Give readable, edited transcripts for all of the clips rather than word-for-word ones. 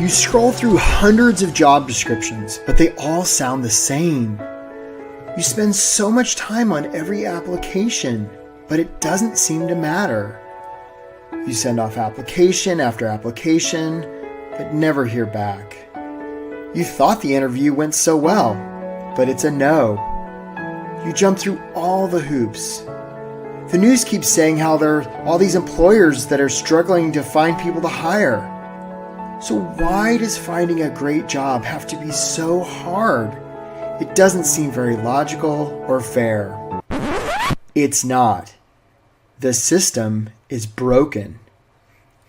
You scroll through hundreds of job descriptions, but they all sound the same. You spend so much time on every application, but it doesn't seem to matter. You send off application after application, but never hear back. You thought the interview went so well, but it's a no. You jump through all the hoops. The news keeps saying how there are all these employers that are struggling to find people to hire. So why does finding a great job have to be so hard? It doesn't seem very logical or fair. It's not. The system is broken.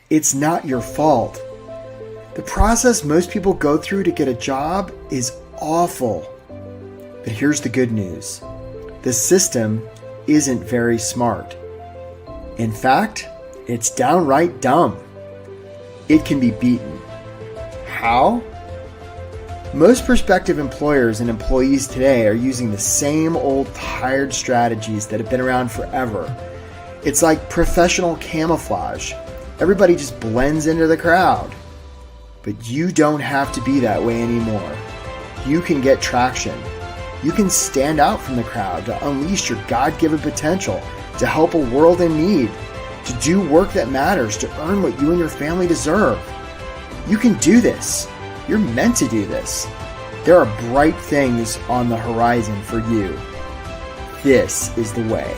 It's not your fault. The process most people go through to get a job is awful. But here's the good news. The system isn't very smart. In fact, it's downright dumb. It can be beaten. How? Most prospective employers and employees today are using the same old tired strategies that have been around forever. It's like professional camouflage. Everybody just blends into the crowd. But you don't have to be that way anymore. You can get traction. You can stand out from the crowd to unleash your God-given potential, to help a world in need, to do work that matters, to earn what you and your family deserve. You can do this. You're meant to do this. There are bright things on the horizon for you. This is the way.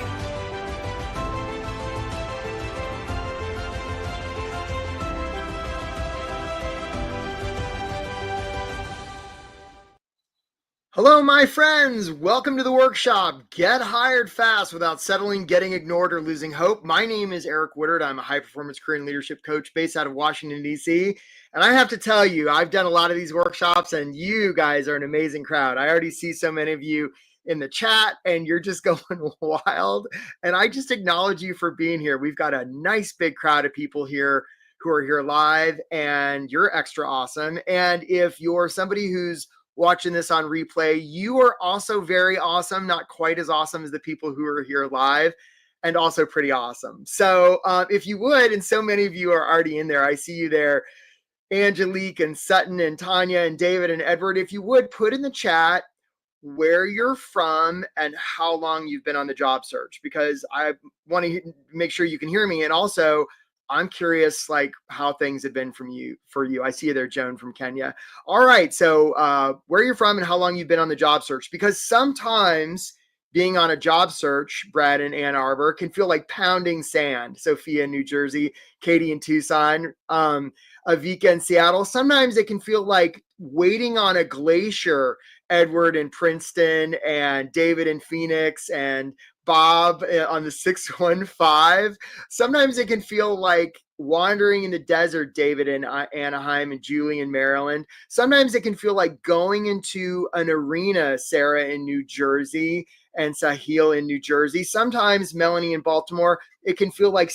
Hello, my friends. Welcome to the workshop. Get hired fast without settling, getting ignored, or losing hope. My name is Eric Woodard. I'm a high-performance career and leadership coach based out of Washington, D.C. And I have to tell you, I've done a lot of these workshops, and you guys are an amazing crowd. I already see so many of you in the chat, and you're just going wild. And I just acknowledge you for being here. We've got a nice big crowd of people here who are here live, and you're extra awesome. And if you're somebody who's watching this on replay, you are also very awesome, not quite as awesome as the people who are here live, and also pretty awesome. So if you would, and so many of you are already in there, I see you there, Angelique and Sutton and Tanya and David and Edward, if you would put in the chat where you're from and how long you've been on the job search, because I want to make sure you can hear me. And also, I'm curious, like, how things have been for you. I see you there, Joan from Kenya. All right. So where you're from and how long you've been on the job search, because sometimes being on a job search, Brad in Ann Arbor, can feel like pounding sand. Sophia in New Jersey, Katie in Tucson, Avika in Seattle. Sometimes it can feel like waiting on a glacier, Edward in Princeton and David in Phoenix and Bob on the 615. Sometimes it can feel like wandering in the desert, David in Anaheim and Julie in Maryland. Sometimes it can feel like going into an arena, Sarah in New Jersey and Sahil in New Jersey. Sometimes, Melanie in Baltimore, it can feel like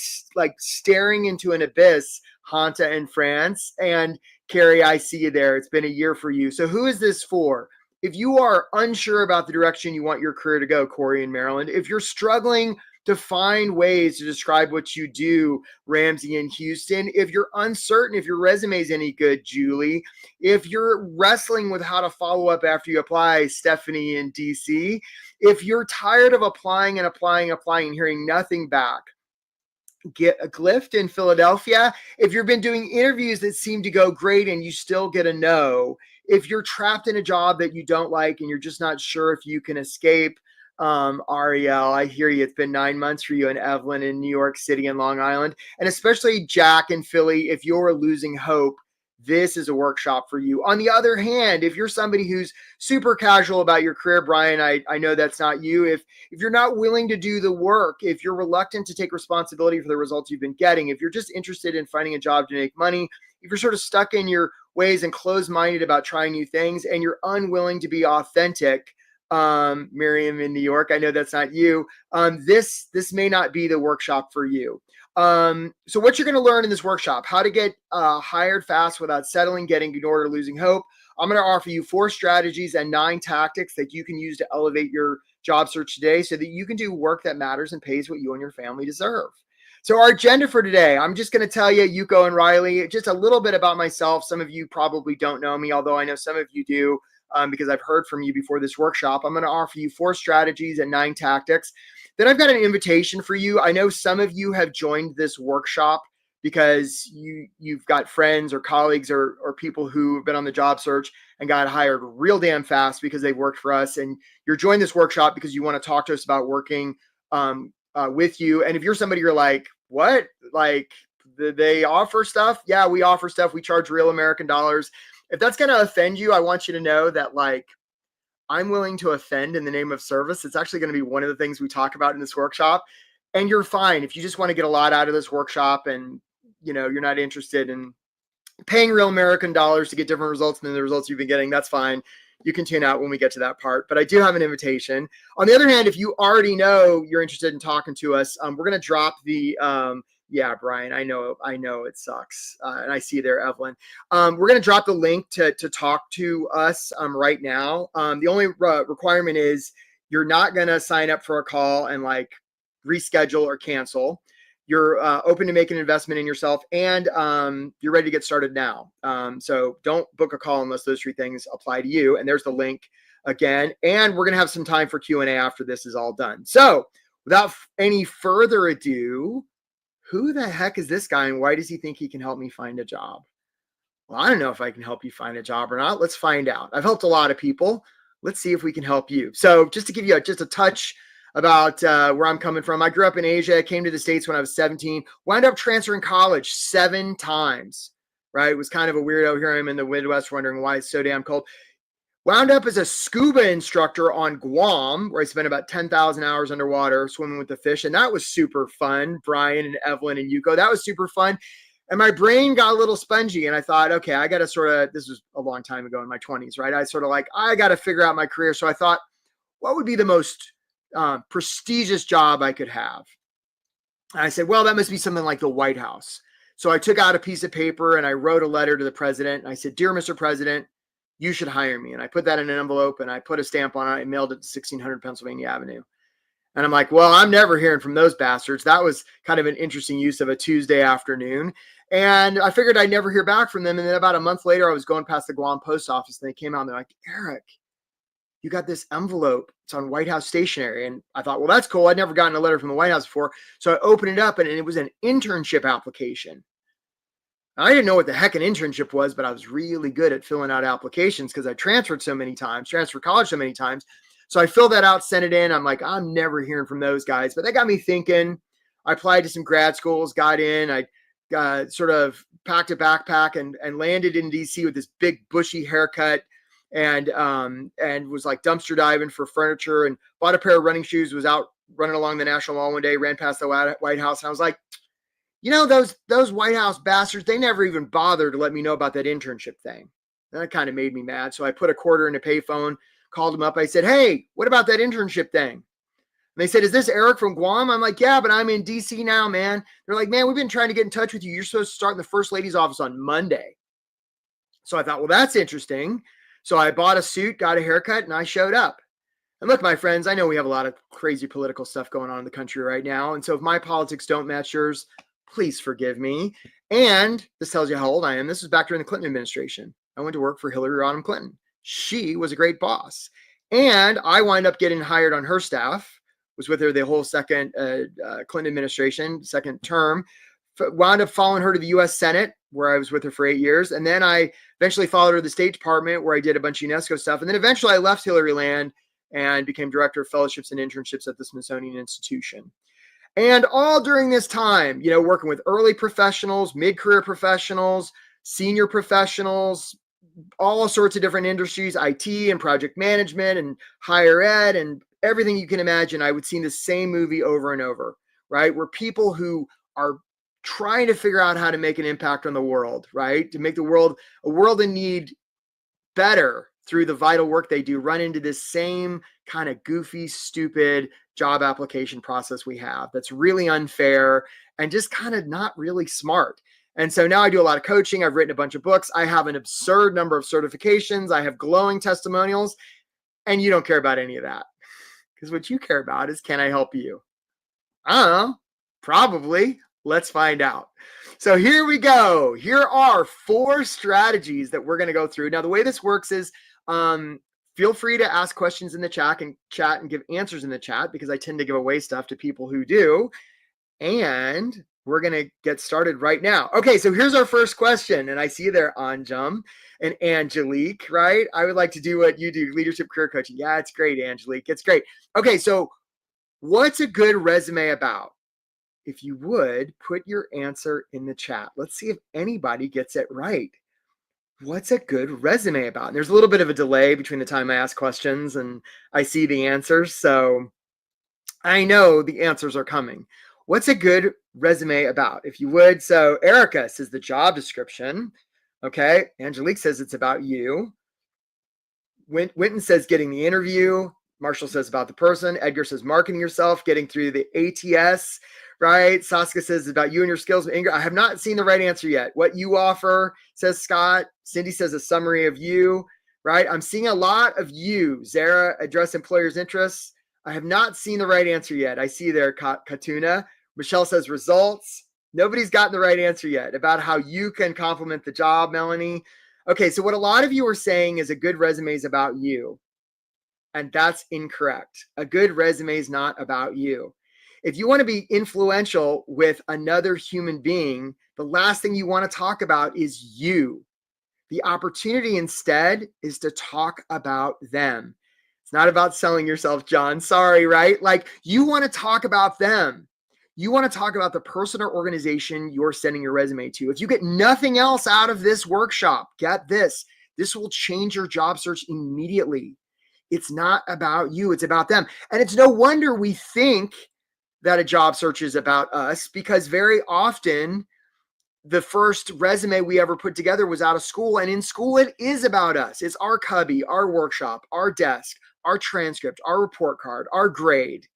staring into an abyss, Hanta in France. And Carrie, I see you there. It's been a year for you. So who is this for? If you are unsure about the direction you want your career to go, Corey in Maryland, if you're struggling to find ways to describe what you do, Ramsey in Houston, if you're uncertain if your resume is any good, Julie, if you're wrestling with how to follow up after you apply, Stephanie in DC, if you're tired of applying and hearing nothing back, get a Glift in Philadelphia. If you've been doing interviews that seem to go great and you still get a no, if you're trapped in a job that you don't like and you're just not sure if you can escape, Ariel, I hear you. It's been 9 months for you, and Evelyn in New York City and Long Island, and especially Jack in Philly. If you're losing hope, this is a workshop for you. On the other hand, if you're somebody who's super casual about your career, Brian, I know that's not you. If you're not willing to do the work, if you're reluctant to take responsibility for the results you've been getting, if you're just interested in finding a job to make money, if you're sort of stuck in your ways and closed-minded about trying new things, and you're unwilling to be authentic, Miriam in New York, I know that's not you. This may not be the workshop for you. So what you're going to learn in this workshop, how to get hired fast without settling, getting ignored, or losing hope. I'm going to offer you 4 strategies and 9 tactics that you can use to elevate your job search today so that you can do work that matters and pays what you and your family deserve. So our agenda for today, I'm just going to tell you, Yuko and Riley, just a little bit about myself. Some of you probably don't know me, although I know some of you do, because I've heard from you before this workshop. I'm going to offer you 4 strategies and 9 tactics. Then I've got an invitation for you. I know some of you have joined this workshop because you've got friends or colleagues or people who have been on the job search and got hired real damn fast because they've worked for us. And you're joining this workshop because you want to talk to us about working with you. And if you're somebody you're like, what? Like, they offer stuff? Yeah, we offer stuff. We charge real American dollars. If that's going to offend you, I want you to know that, like, I'm willing to offend in the name of service. It's actually going to be one of the things we talk about in this workshop. And you're fine if you just want to get a lot out of this workshop and, you're not interested in paying real American dollars to get different results than the results you've been getting. That's fine. You can tune out when we get to that part, but I do have an invitation. On the other hand, if you already know you're interested in talking to us, we're going to drop the, yeah, Brian, I know it sucks. And I see you there, Evelyn. We're going to drop the link to talk to us right now. The only requirement is you're not going to sign up for a call and like reschedule or cancel. You're open to make an investment in yourself, and you're ready to get started now. So don't book a call unless those 3 things apply to you. And there's the link again. And we're going to have some time for Q&A after this is all done. So without any further ado, who the heck is this guy and why does he think he can help me find a job? Well, I don't know if I can help you find a job or not. Let's find out. I've helped a lot of people. Let's see if we can help you. So just to give you just a touch about where I'm coming from. I grew up in Asia. I came to the States when I was 17, wound up transferring college 7 times, right? It was kind of a weirdo. Here I am in the Midwest wondering why it's so damn cold. Wound up as a scuba instructor on Guam, where I spent about 10,000 hours underwater swimming with the fish. And that was super fun. Brian and Evelyn and Yuko, that was super fun. And my brain got a little spongy and I thought, okay, I got to sort of, this was a long time ago in my 20s, right? I sort of like, I got to figure out my career. So I thought, what would be the most prestigious job I could have? And I said, well, that must be something like the White House. So I took out a piece of paper and I wrote a letter to the president. And I said, dear Mr. President, you should hire me. And I put that in an envelope and I put a stamp on it and mailed it to 1600 Pennsylvania Avenue. And I'm like, well, I'm never hearing from those bastards. That was kind of an interesting use of a Tuesday afternoon. And I figured I'd never hear back from them. And then about a month later, I was going past the Guam post office and they came out and they're like, Eric, you got this envelope. It's on White House stationery. And I thought, well, that's cool. I'd never gotten a letter from the White House before. So I opened it up and it was an internship application. I didn't know what the heck an internship was, but I was really good at filling out applications because I transferred college so many times. So I filled that out, sent it in. I'm like, I'm never hearing from those guys. But that got me thinking. I applied to some grad schools, got in. I sort of packed a backpack and landed in DC with this big bushy haircut and was like dumpster diving for furniture and bought a pair of running shoes, was out running along the National Mall one day, ran past the White House. And I was like, those White House bastards, they never even bothered to let me know about that internship thing. And that kind of made me mad. So I put a quarter in a payphone, called them up. I said, hey, what about that internship thing? And they said, is this Eric from Guam? I'm like, yeah, but I'm in DC now, man. They're like, man, we've been trying to get in touch with you. You're supposed to start in the First Lady's office on Monday. So I thought, well, that's interesting. So I bought a suit, got a haircut, and I showed up. And look, my friends, I know we have a lot of crazy political stuff going on in the country right now. And so if my politics don't match yours, please forgive me. And this tells you how old I am. This was back during the Clinton administration. I went to work for Hillary Rodham Clinton. She was a great boss. And I wind up getting hired on her staff, was with her the whole second Clinton administration, second term, wound up following her to the U.S. Senate, where I was with her for 8 years. And then I eventually followed her to the State Department, where I did a bunch of UNESCO stuff. And then eventually I left Hillary Land and became director of fellowships and internships at the Smithsonian Institution. And all during this time, working with early professionals, mid-career professionals, senior professionals, all sorts of different industries, IT and project management and higher ed and everything you can imagine. I would see the same movie over and over, right? Where people who are trying to figure out how to make an impact on the world, right? To make the world, a world in need, better through the vital work they do, run into this same kind of goofy, stupid job application process we have that's really unfair and just kind of not really smart. And so now I do a lot of coaching. I've written a bunch of books. I have an absurd number of certifications. I have glowing testimonials, and you don't care about any of that because what you care about is, can I help you? I don't know, probably. Let's find out. So here we go. Here are 4 strategies that we're going to go through. Now, the way this works is feel free to ask questions in the chat and give answers in the chat, because I tend to give away stuff to people who do. And we're going to get started right now. Okay, so here's our first question. And I see there Anjum and Angelique, right? I would like to do what you do, leadership career coaching. Yeah, it's great, Angelique. It's great. Okay, so what's a good resume about? If you would, put your answer in the chat. Let's see if anybody gets it right. What's a good resume about? And there's a little bit of a delay between the time I ask questions and I see the answers. So I know the answers are coming. What's a good resume about? If you would. So Erica says the job description. Okay. Angelique says it's about you. Winton says getting the interview. Marshall says about the person. Edgar says marketing yourself, getting through the ATS, right? Saskia says about you and your skills. Ingrid, I have not seen the right answer yet. What you offer, says Scott. Cindy says a summary of you, right? I'm seeing a lot of you. Zara, address employer's interests. I have not seen the right answer yet. I see there, Katuna. Michelle says results. Nobody's gotten the right answer yet about how you can complement the job, Melanie. Okay, so what a lot of you are saying is a good resume is about you. And that's incorrect. A good resume is not about you. If you want to be influential with another human being, the last thing you want to talk about is you. The opportunity instead is to talk about them. It's not about selling yourself, John. Sorry, right? Like, you want to talk about them. You want to talk about the person or organization you're sending your resume to. If you get nothing else out of this workshop, get this. This will change your job search immediately. It's not about you. It's about them. And it's no wonder we think that a job search is about us, because very often the first resume we ever put together was out of school. And in school, it is about us. It's our cubby, our workshop, our desk, our transcript, our report card, our grade.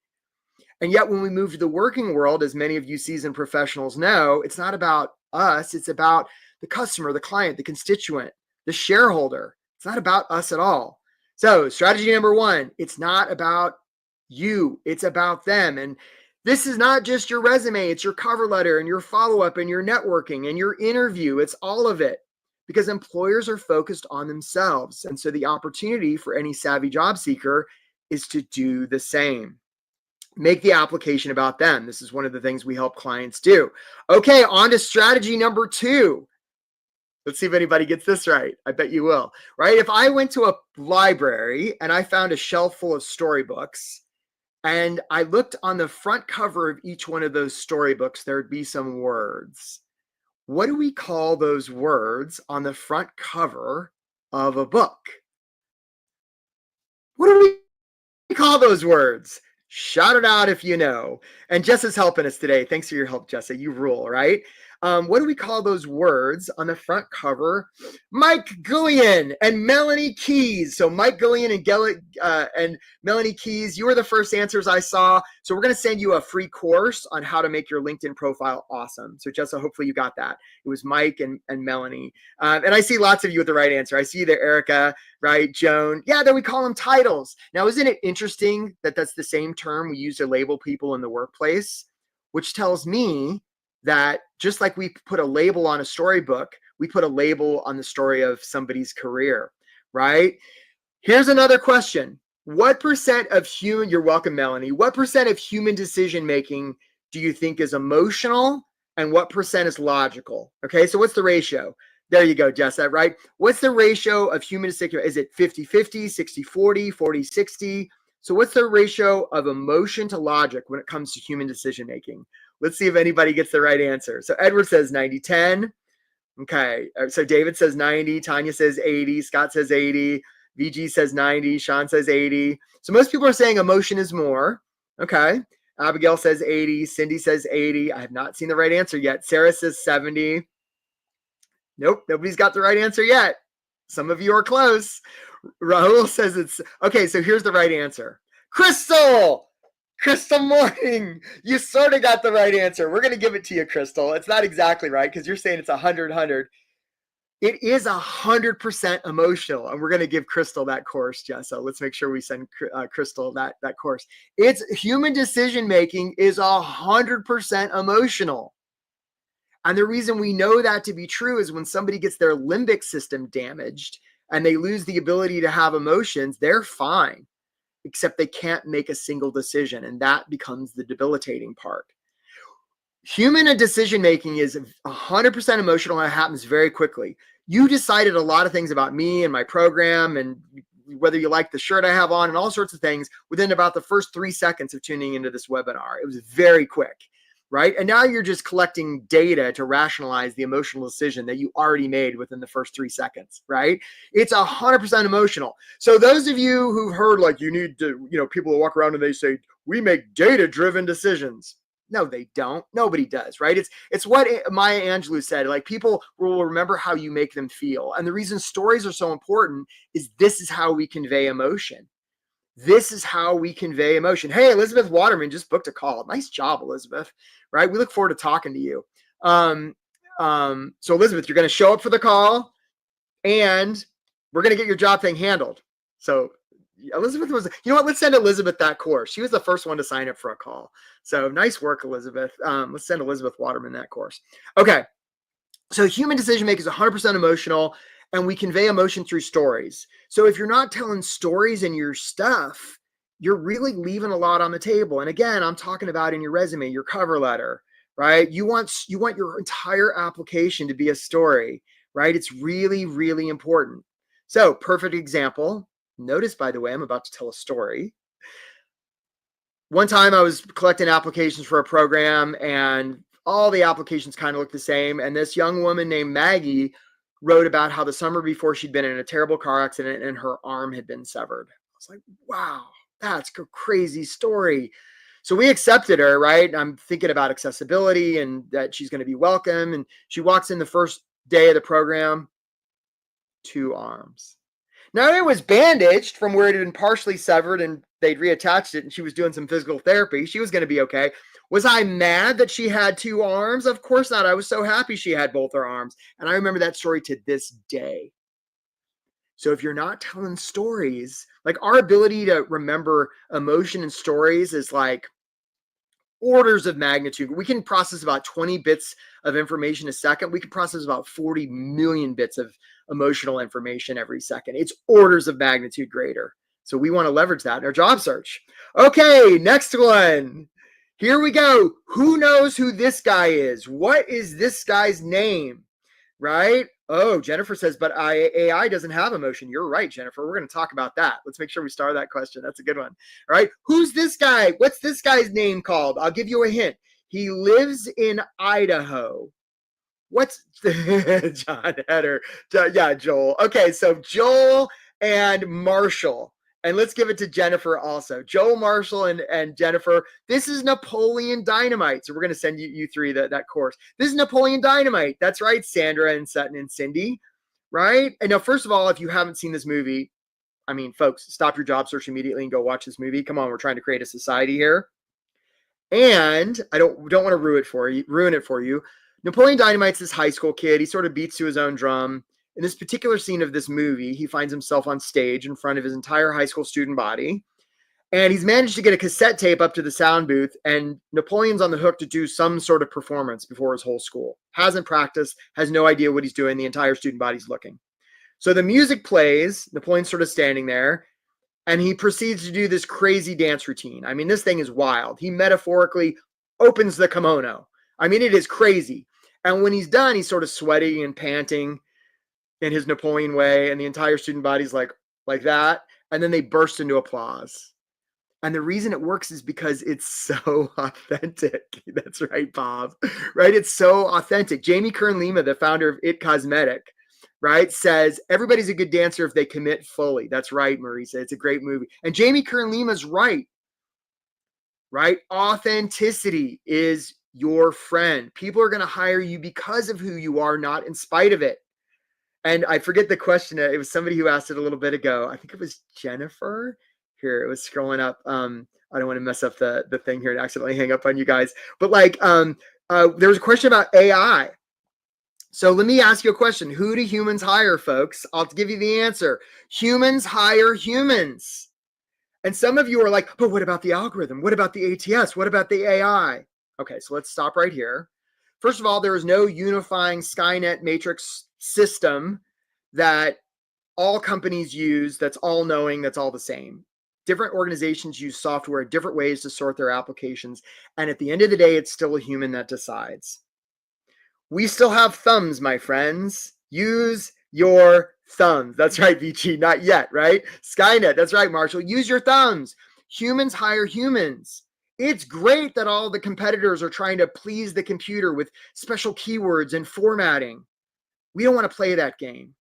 And yet when we move to the working world, as many of you seasoned professionals know, it's not about us. It's about the customer, the client, the constituent, the shareholder. It's not about us at all. So strategy number 1, it's not about you. It's about them. And this is not just your resume. It's your cover letter and your follow-up and your networking and your interview. It's all of it, because employers are focused on themselves. And so the opportunity for any savvy job seeker is to do the same. Make the application about them. This is one of the things we help clients do. Okay, on to strategy number 2. Let's see if anybody gets this right. I bet you will, right? If I went to a library and I found a shelf full of storybooks and I looked on the front cover of each one of those storybooks, there'd be some words. What do we call those words on the front cover of a book? What do we call those words? Shout it out if you know. And Jess is helping us today. Thanks for your help, Jessa. You rule, right? What do we call those words on the front cover? Mike Gillian and Melanie Keys. So Mike Gillian and Melanie Keys, you were the first answers I saw. So we're going to send you a free course on how to make your LinkedIn profile awesome. So Jessa, hopefully you got that. It was Mike and Melanie. And I see lots of you with the right answer. I see there, Erica, right? Joan. Yeah, then we call them titles. Now, isn't it interesting that that's the same term we use to label people in the workplace, which tells me that just like we put a label on a storybook, we put a label on the story of somebody's career, right? Here's another question. What percent of human, you're welcome, Melanie, what percent of human decision-making do you think is emotional and what percent is logical? Okay, so what's the ratio? There you go, Jess, that right? What's the ratio of human decision? Is it 50-50, 60-40, 40-60? So what's the ratio of emotion to logic when it comes to human decision-making? Let's see if anybody gets the right answer. So Edward says 90-10. Okay. So David says 90. Tanya says 80. Scott says 80. VG says 90. Sean says 80. So most people are saying emotion is more. Okay. Abigail says 80. Cindy says 80. I have not seen the right answer yet. Sarah says 70. Nope. Nobody's got the right answer yet. Some of you are close. Rahul says it's okay. So here's the right answer. Crystal Morning, you sort of got the right answer. We're going to give it to you, Crystal. It's not exactly right because you're saying it's 100. It is 100% emotional, and we're going to give Crystal that course, Jess. So let's make sure we send Crystal that course. It's human decision making is 100% emotional. And the reason we know that to be true is when somebody gets their limbic system damaged and they lose the ability to have emotions, they're fine, except they can't make a single decision. And that becomes the debilitating part. Human decision making is 100% emotional and it happens very quickly. You decided a lot of things about me and my program and whether you like the shirt I have on and all sorts of things within about the first 3 seconds of tuning into this webinar. It was very quick, right? And now you're just collecting data to rationalize the emotional decision that you already made within the first 3 seconds, right? It's 100% emotional. So those of you who've heard like you need to, people who walk around and they say, we make data-driven decisions. No, they don't. Nobody does, right? It's what Maya Angelou said. Like, people will remember how you make them feel. And the reason stories are so important is this is how we convey emotion. This is how we convey emotion. Hey, Elizabeth Waterman just booked a call. Nice job, Elizabeth, right? We look forward to talking to you. So Elizabeth, you're going to show up for the call and we're going to get your job thing handled. So Elizabeth was, let's send Elizabeth that course. She was the first one to sign up for a call. So nice work, Elizabeth. Let's send Elizabeth Waterman that course. Okay. So human decision making is 100% emotional, and we convey emotion through stories. So if you're not telling stories in your stuff, you're really leaving a lot on the table. And again, I'm talking about in your resume, your cover letter, right? You want your entire application to be a story, right? It's really, really important. So perfect example. Notice, by the way, I'm about to tell a story. One time I was collecting applications for a program and all the applications kind of looked the same. And this young woman named Maggie wrote about how the summer before she'd been in a terrible car accident and her arm had been severed. I was like, wow, that's a crazy story. So we accepted her, right? I'm thinking about accessibility and that she's going to be welcome. And she walks in the first day of the program, 2 arms. Now, it was bandaged from where it had been partially severed and they'd reattached it and she was doing some physical therapy. She was going to be okay. Was I mad that she had 2 arms? Of course not. I was so happy she had both her arms. And I remember that story to this day. So if you're not telling stories, like our ability to remember emotion and stories is like orders of magnitude. We can process about 20 bits of information a second. We can process about 40 million bits of emotional information every second. It's orders of magnitude greater. So we want to leverage that in our job search. Okay, next one. Here we go. Who knows who this guy is? What is this guy's name? Right? Oh, Jennifer says, but AI doesn't have emotion. You're right, Jennifer. We're going to talk about that. Let's make sure we start that question. That's a good one. All right. Who's this guy? What's this guy's name called? I'll give you a hint. He lives in Idaho. What's John Heder? Yeah, Joel. Okay, so Joel and Marshall. And let's give it to Jennifer also. Joel, Marshall, and Jennifer. This is Napoleon Dynamite. So we're going to send you three that course. This is Napoleon Dynamite. That's right, Sandra and Sutton and Cindy. Right? And now, first of all, if you haven't seen this movie, I mean, folks, stop your job search immediately and go watch this movie. Come on, we're trying to create a society here. And I don't want to ruin it for you. Napoleon Dynamite's this high school kid. He sort of beats to his own drum. In this particular scene of this movie, he finds himself on stage in front of his entire high school student body. And he's managed to get a cassette tape up to the sound booth. And Napoleon's on the hook to do some sort of performance before his whole school. Hasn't practiced, has no idea what he's doing. The entire student body's looking. So the music plays. Napoleon's sort of standing there. And he proceeds to do this crazy dance routine. I mean, this thing is wild. He metaphorically opens the kimono. I mean, it is crazy. And when he's done, he's sort of sweaty and panting in his Napoleon way. And the entire student body's like that. And then they burst into applause. And the reason it works is because it's so authentic. That's right, Bob. Right? It's so authentic. Jamie Kern-Lima, the founder of It Cosmetic, right, says everybody's a good dancer if they commit fully. That's right, Marisa. It's a great movie. And Jamie Kern-Lima's right? Authenticity is your friend. People are going to hire you because of who you are, not in spite of it. And I forget the question. It was somebody who asked it a little bit ago. I think it was Jennifer. Here, it was scrolling up. I don't want to mess up the thing here and accidentally hang up on you guys. But there was a question about AI. So let me ask you a question. Who do humans hire, folks? I'll give you the answer. Humans hire humans. And some of you are like, but what about the algorithm? What about the ATS? What about the AI? Okay, so let's stop right here. First of all, there is no unifying Skynet matrix system that all companies use that's all knowing, that's all the same. Different organizations use software, different ways to sort their applications. And at the end of the day, it's still a human that decides. We still have thumbs, my friends. Use your thumbs. That's right, VG. Not yet, right? Skynet. That's right, Marshall. Use your thumbs. Humans hire humans. It's great that all the competitors are trying to please the computer with special keywords and formatting. We don't want to play that game.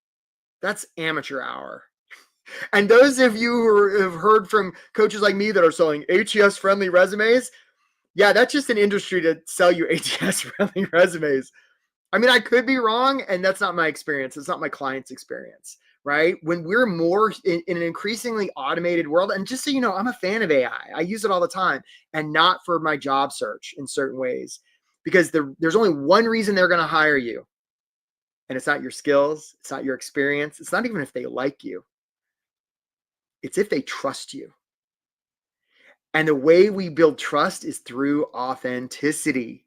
That's amateur hour. And those of you who have heard from coaches like me that are selling ATS friendly resumes, yeah, that's just an industry to sell you ATS friendly resumes. I mean, I could be wrong, and that's not my experience. It's not my client's experience, right? When we're more in an increasingly automated world, and just so you know, I'm a fan of AI. I use it all the time, and not for my job search in certain ways, because there's only one reason they're going to hire you. And it's not your skills. It's not your experience. It's not even if they like you. It's if they trust you. And the way we build trust is through authenticity.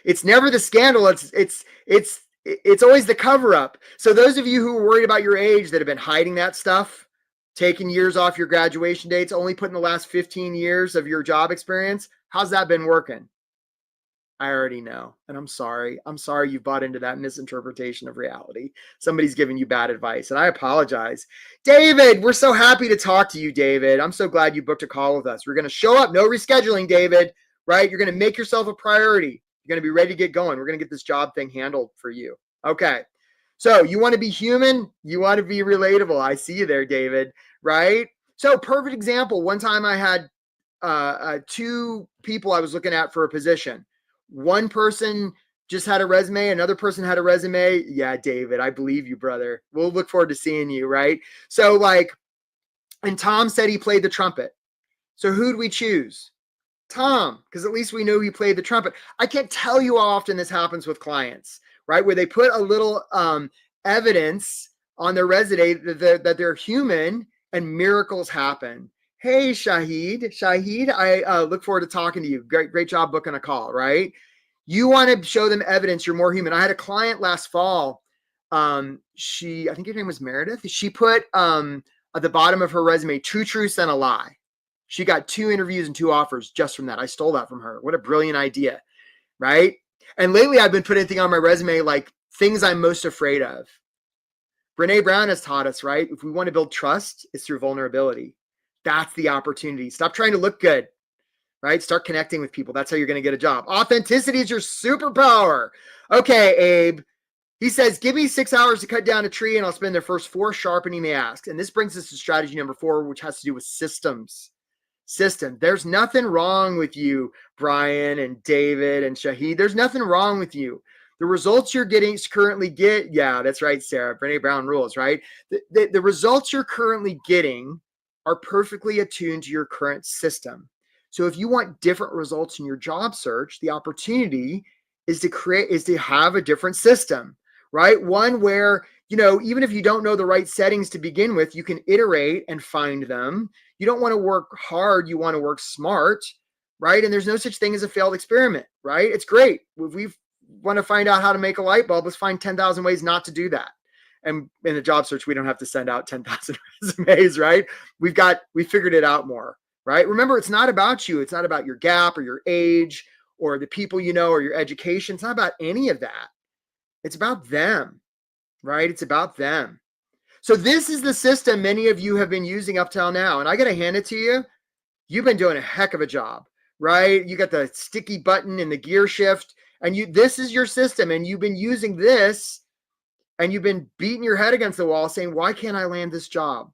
It's never the scandal. It's always the cover up. So those of you who are worried about your age that have been hiding that stuff, taking years off your graduation dates, only putting the last 15 years of your job experience, how's that been working? I already know. And I'm sorry. I'm sorry you bought into that misinterpretation of reality. Somebody's giving you bad advice, and I apologize. David, we're so happy to talk to you, David. I'm so glad you booked a call with us. We're going to show up. No rescheduling, David, right? You're going to make yourself a priority. You're going to be ready to get going. We're going to get this job thing handled for you. Okay. So you want to be human? You want to be relatable. I see you there, David, right? So perfect example. One time I had two people I was looking at for a position. One person just had a resume. Another person had a resume. Yeah, David, I believe you, brother. We'll look forward to seeing you, right? So and Tom said he played the trumpet. So who'd we choose? Tom, because at least we know he played the trumpet. I can't tell you how often this happens with clients, right? Where they put a little evidence on their resume that they're human and miracles happen. Hey, Shahid, I look forward to talking to you. Great job booking a call, right? You want to show them evidence you're more human. I had a client last fall. I think her name was Meredith. She put at the bottom of her resume, 2 truths and a lie. She got 2 interviews and 2 offers just from that. I stole that from her. What a brilliant idea, right? And lately I've been putting things on my resume like things I'm most afraid of. Brene Brown has taught us, right? If we want to build trust, it's through vulnerability. That's the opportunity. Stop trying to look good, right? Start connecting with people. That's how you're going to get a job. Authenticity is your superpower. Okay, Abe. He says, give me 6 hours to cut down a tree and I'll spend the first 4 sharpening the axe. And this brings us to strategy number 4, which has to do with systems. There's nothing wrong with you, Brian and David and Shahid. There's nothing wrong with you. The results you're yeah, that's right, Sarah. Brene Brown rules, right? The results you're currently getting are perfectly attuned to your current system. So if you want different results in your job search, the opportunity is to have a different system, right? One where, even if you don't know the right settings to begin with, you can iterate and find them. You don't want to work hard. You want to work smart, right? And there's no such thing as a failed experiment, right? It's great. If we want to find out how to make a light bulb, let's find 10,000 ways not to do that. And in the job search, we don't have to send out 10,000 resumes, right? We figured it out more, right? Remember, it's not about you. It's not about your gap or your age or the people you know or your education. It's not about any of that. It's about them, right? It's about them. So this is the system many of you have been using up till now. And I got to hand it to you. You've been doing a heck of a job, right? You got the sticky button and the gear shift, and this is your system. And you've been using this and you've been beating your head against the wall saying, why can't I land this job?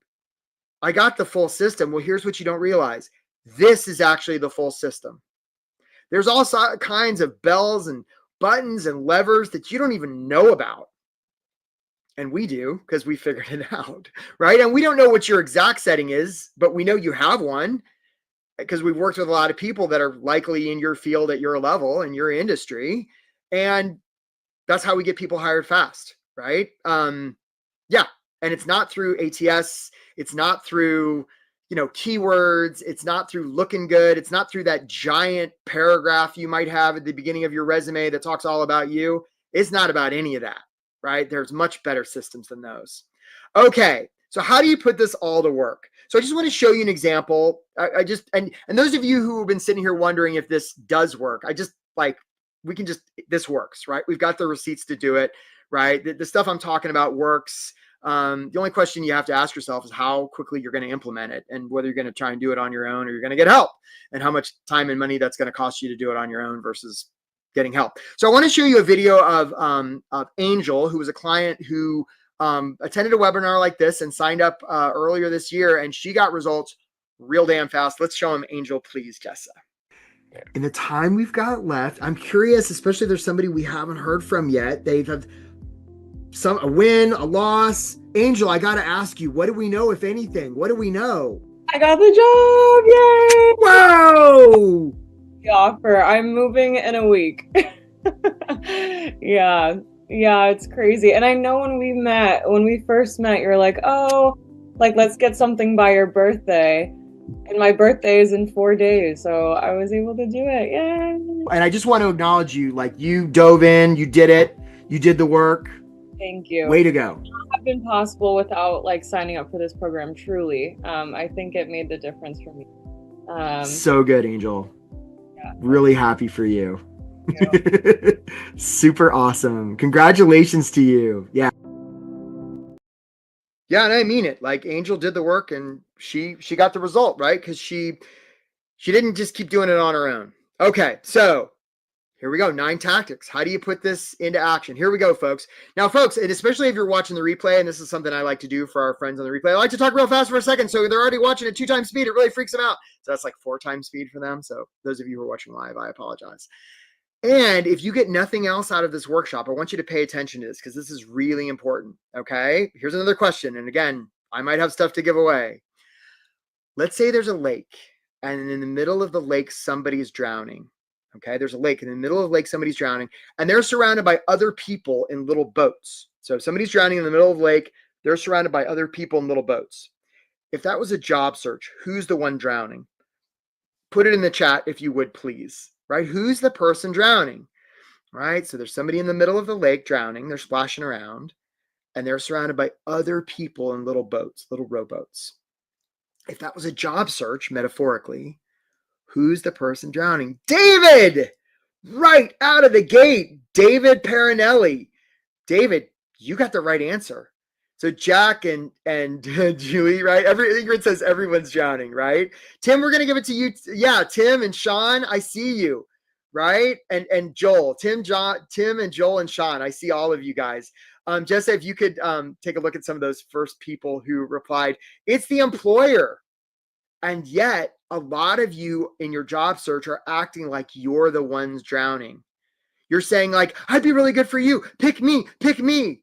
I got the full system. Well, here's what you don't realize. This is actually the full system. There's all kinds of bells and buttons and levers that you don't even know about. And we do, because we figured it out, right? And we don't know what your exact setting is, but we know you have one because we've worked with a lot of people that are likely in your field at your level, in your industry. And that's how we get people hired fast, right? Yeah. And it's not through ATS. It's not through keywords. It's not through looking good. It's not through that giant paragraph you might have at the beginning of your resume that talks all about you. It's not about any of that, right? There's much better systems than those. Okay. So how do you put this all to work? So I just want to show you an example. And those of you who have been sitting here wondering if this does work, this works, right? We've got the receipts to do it, right? The stuff I'm talking about works. The only question you have to ask yourself is how quickly you're going to implement it, and whether you're going to try and do it on your own or you're going to get help, and how much time and money that's going to cost you to do it on your own versus getting help. So I want to show you a video of Angel, who was a client who attended a webinar like this and signed up earlier this year, and she got results real damn fast. Let's show him Angel, please, Jessa. In the time we've got left, I'm curious, especially if there's somebody we haven't heard from yet. They've had a win, a loss. Angel, I got to ask you, what do we know, if anything? What do we know? I got the Yay! job. Whoa! The offer. I'm moving in a week. Yeah, it's crazy. And I know when we first met, you're like, oh, like, let's get something by your birthday. And my birthday is in 4 days, so I was able to do it. Yeah. And I just want to acknowledge you. Like, you dove in, you did it, you did the work. Thank you. Way to go. It would not have been possible without signing up for this program. Truly, I think it made the difference for me. So good, Angel. Yeah. Really happy for you. Yeah. Super awesome. Congratulations to you. Yeah. Yeah, and I mean it. Like, Angel did the work and she got the result, right? Because she didn't just keep doing it on her own. Okay, so here we go. 9 tactics. How do you put this into action? Here we go, folks. Now, folks, and especially if you're watching the replay, and this is something I like to do for our friends on the replay, I like to talk real fast for a second. So they're already watching at 2 times speed. It really freaks them out. So that's like 4 times speed for them. So those of you who are watching live, I apologize. And if you get nothing else out of this workshop, I want you to pay attention to this because this is really important. Okay. Here's another question. And again, I might have stuff to give away. Let's say there's a lake, and in the middle of the lake, somebody's drowning. Okay, there's a lake. In the middle of the lake, somebody's drowning, and they're surrounded by other people in little boats. So if somebody's drowning in the middle of the lake, they're surrounded by other people in little boats. If that was a job search, who's the one drowning? Put it in the chat if you would, please. Right? Who's the person drowning? Right? So there's somebody in the middle of the lake drowning. They're splashing around, and they're surrounded by other people in little boats, little rowboats. If that was a job search, metaphorically, who's the person drowning? David! Right out of the gate, David Parinelli. David, you got the right answer. So Jack and Julie, right? Ingrid says everyone's drowning, right? Tim, we're going to give it to you. Yeah, Tim and Sean, I see you, right? And Joel, Tim and Joel and Sean, I see all of you guys. Jessa, if you could take a look at some of those first people who replied, it's the employer. And yet, a lot of you in your job search are acting like you're the ones drowning. You're saying like, I'd be really good for you. Pick me, pick me.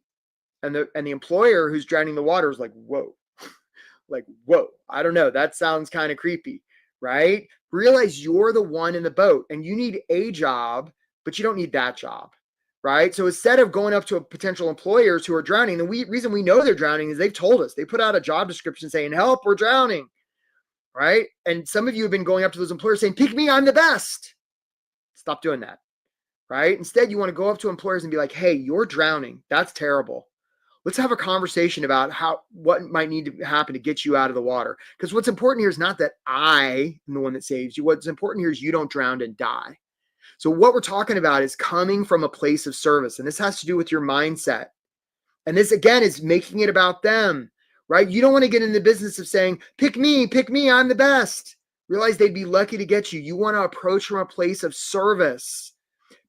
And the employer who's drowning the water is like, whoa, whoa. I don't know. That sounds kind of creepy, right? Realize you're the one in the boat and you need a job, but you don't need that job, right? So instead of going up to potential employers who are drowning, the reason we know they're drowning is they've told us. They put out a job description saying, help, we're drowning. Right? And some of you have been going up to those employers saying, pick me, I'm the best. Stop doing that. Right? Instead, you want to go up to employers and be like, hey, you're drowning. That's terrible. Let's have a conversation about what might need to happen to get you out of the water. Because what's important here is not that I am the one that saves you. What's important here is you don't drown and die. So what we're talking about is coming from a place of service. And this has to do with your mindset. And this, again, is making it about them. Right? You don't want to get in the business of saying, pick me, I'm the best. Realize they'd be lucky to get you. You want to approach from a place of service.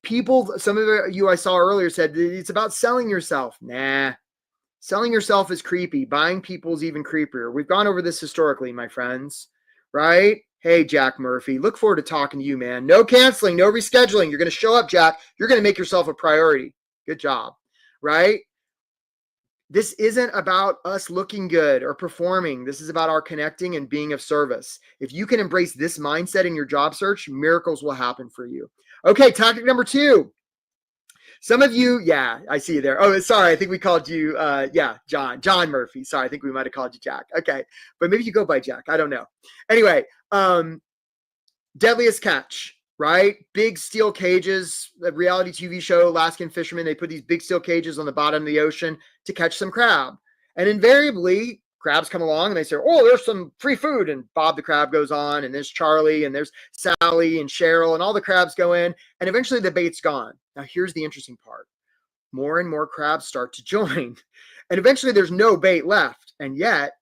People, some of you I saw earlier said it's about selling yourself. Nah, selling yourself is creepy. Buying people is even creepier. We've gone over this historically, my friends. Right? Hey, Jack Murphy, look forward to talking to you, man. No canceling, no rescheduling. You're going to show up, Jack. You're going to make yourself a priority. Good job. Right? This isn't about us looking good or performing. This is about our connecting and being of service. If you can embrace this mindset in your job search, miracles will happen for you. Okay, tactic number 2. Some of you, yeah, I see you there. Oh, sorry. I think we called you, John Murphy. Sorry. I think we might've called you Jack. Okay. But maybe you go by Jack. I don't know. Anyway, Deadliest Catch, right? Big steel cages, a reality TV show, Alaskan fishermen, they put these big steel cages on the bottom of the ocean to catch some crab. And invariably, crabs come along and they say, oh, there's some free food. And Bob the crab goes on, and there's Charlie, and there's Sally and Cheryl, and all the crabs go in. And eventually the bait's gone. Now, here's the interesting part. More and more crabs start to join. And eventually there's no bait left. And yet,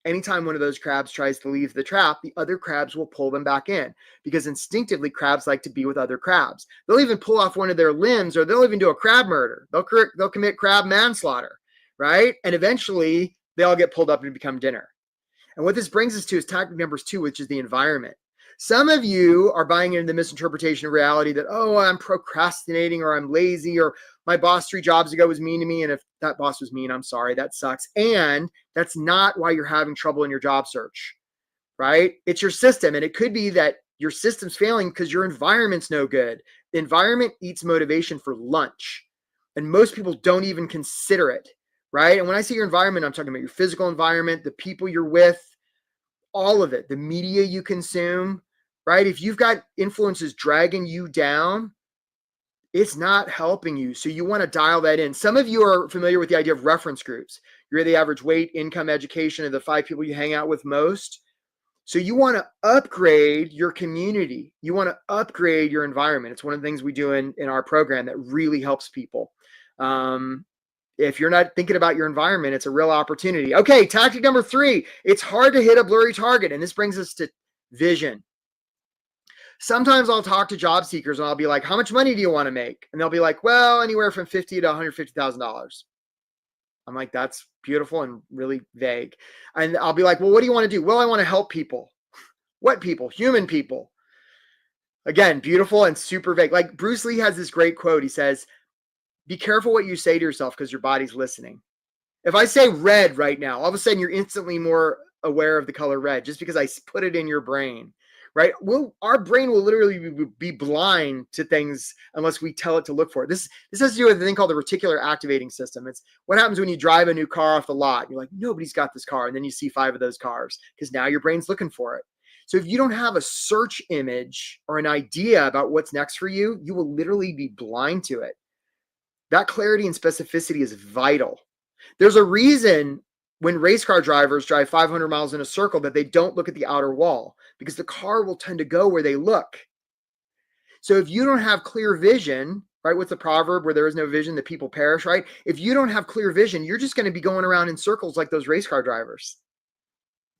anytime one of those crabs tries to leave the trap, the other crabs will pull them back in, because instinctively crabs like to be with other crabs. They'll even pull off one of their limbs, or they'll even do a crab murder. They'll commit crab manslaughter, right? And eventually they all get pulled up and become dinner. And what this brings us to is tactic number 2, which is the environment. Some of you are buying into the misinterpretation of reality that, oh, I'm procrastinating, or I'm lazy, or my boss 3 jobs ago was mean to me. And if that boss was mean, I'm sorry, that sucks. And that's not why you're having trouble in your job search, right? It's your system. And it could be that your system's failing because your environment's no good. The environment eats motivation for lunch. And most people don't even consider it, right? And when I say your environment, I'm talking about your physical environment, the people you're with, all of it, the media you consume, right? If you've got influences dragging you down, it's not helping you. So you want to dial that in. Some of you are familiar with the idea of reference groups. You're the average weight, income, education of the 5 people you hang out with most. So you want to upgrade your community. You want to upgrade your environment. It's one of the things we do in our program that really helps people. If you're not thinking about your environment, it's a real opportunity. Okay, tactic number 3, it's hard to hit a blurry target. And this brings us to vision. Sometimes I'll talk to job seekers and I'll be like, how much money do you want to make? And they'll be like, well, anywhere from $50,000 to $150,000. I'm like, that's beautiful and really vague. And I'll be like, well, what do you want to do? Well, I want to help people. What people? Human people. Again, beautiful and super vague. Like Bruce Lee has this great quote. He says, be careful what you say to yourself because your body's listening. If I say red right now, all of a sudden you're instantly more aware of the color red just because I put it in your brain. Right? Our brain will literally be blind to things unless we tell it to look for it. This has to do with a thing called the reticular activating system. It's what happens when you drive a new car off the lot. You're like, nobody's got this car. And then you see 5 of those cars because now your brain's looking for it. So if you don't have a search image or an idea about what's next for you, you will literally be blind to it. That clarity and specificity is vital. There's a reason when race car drivers drive 500 miles in a circle that they don't look at the outer wall, because the car will tend to go where they look. So if you don't have clear vision, right? What's the proverb? Where there is no vision, the people perish, right? If you don't have clear vision, you're just going to be going around in circles like those race car drivers.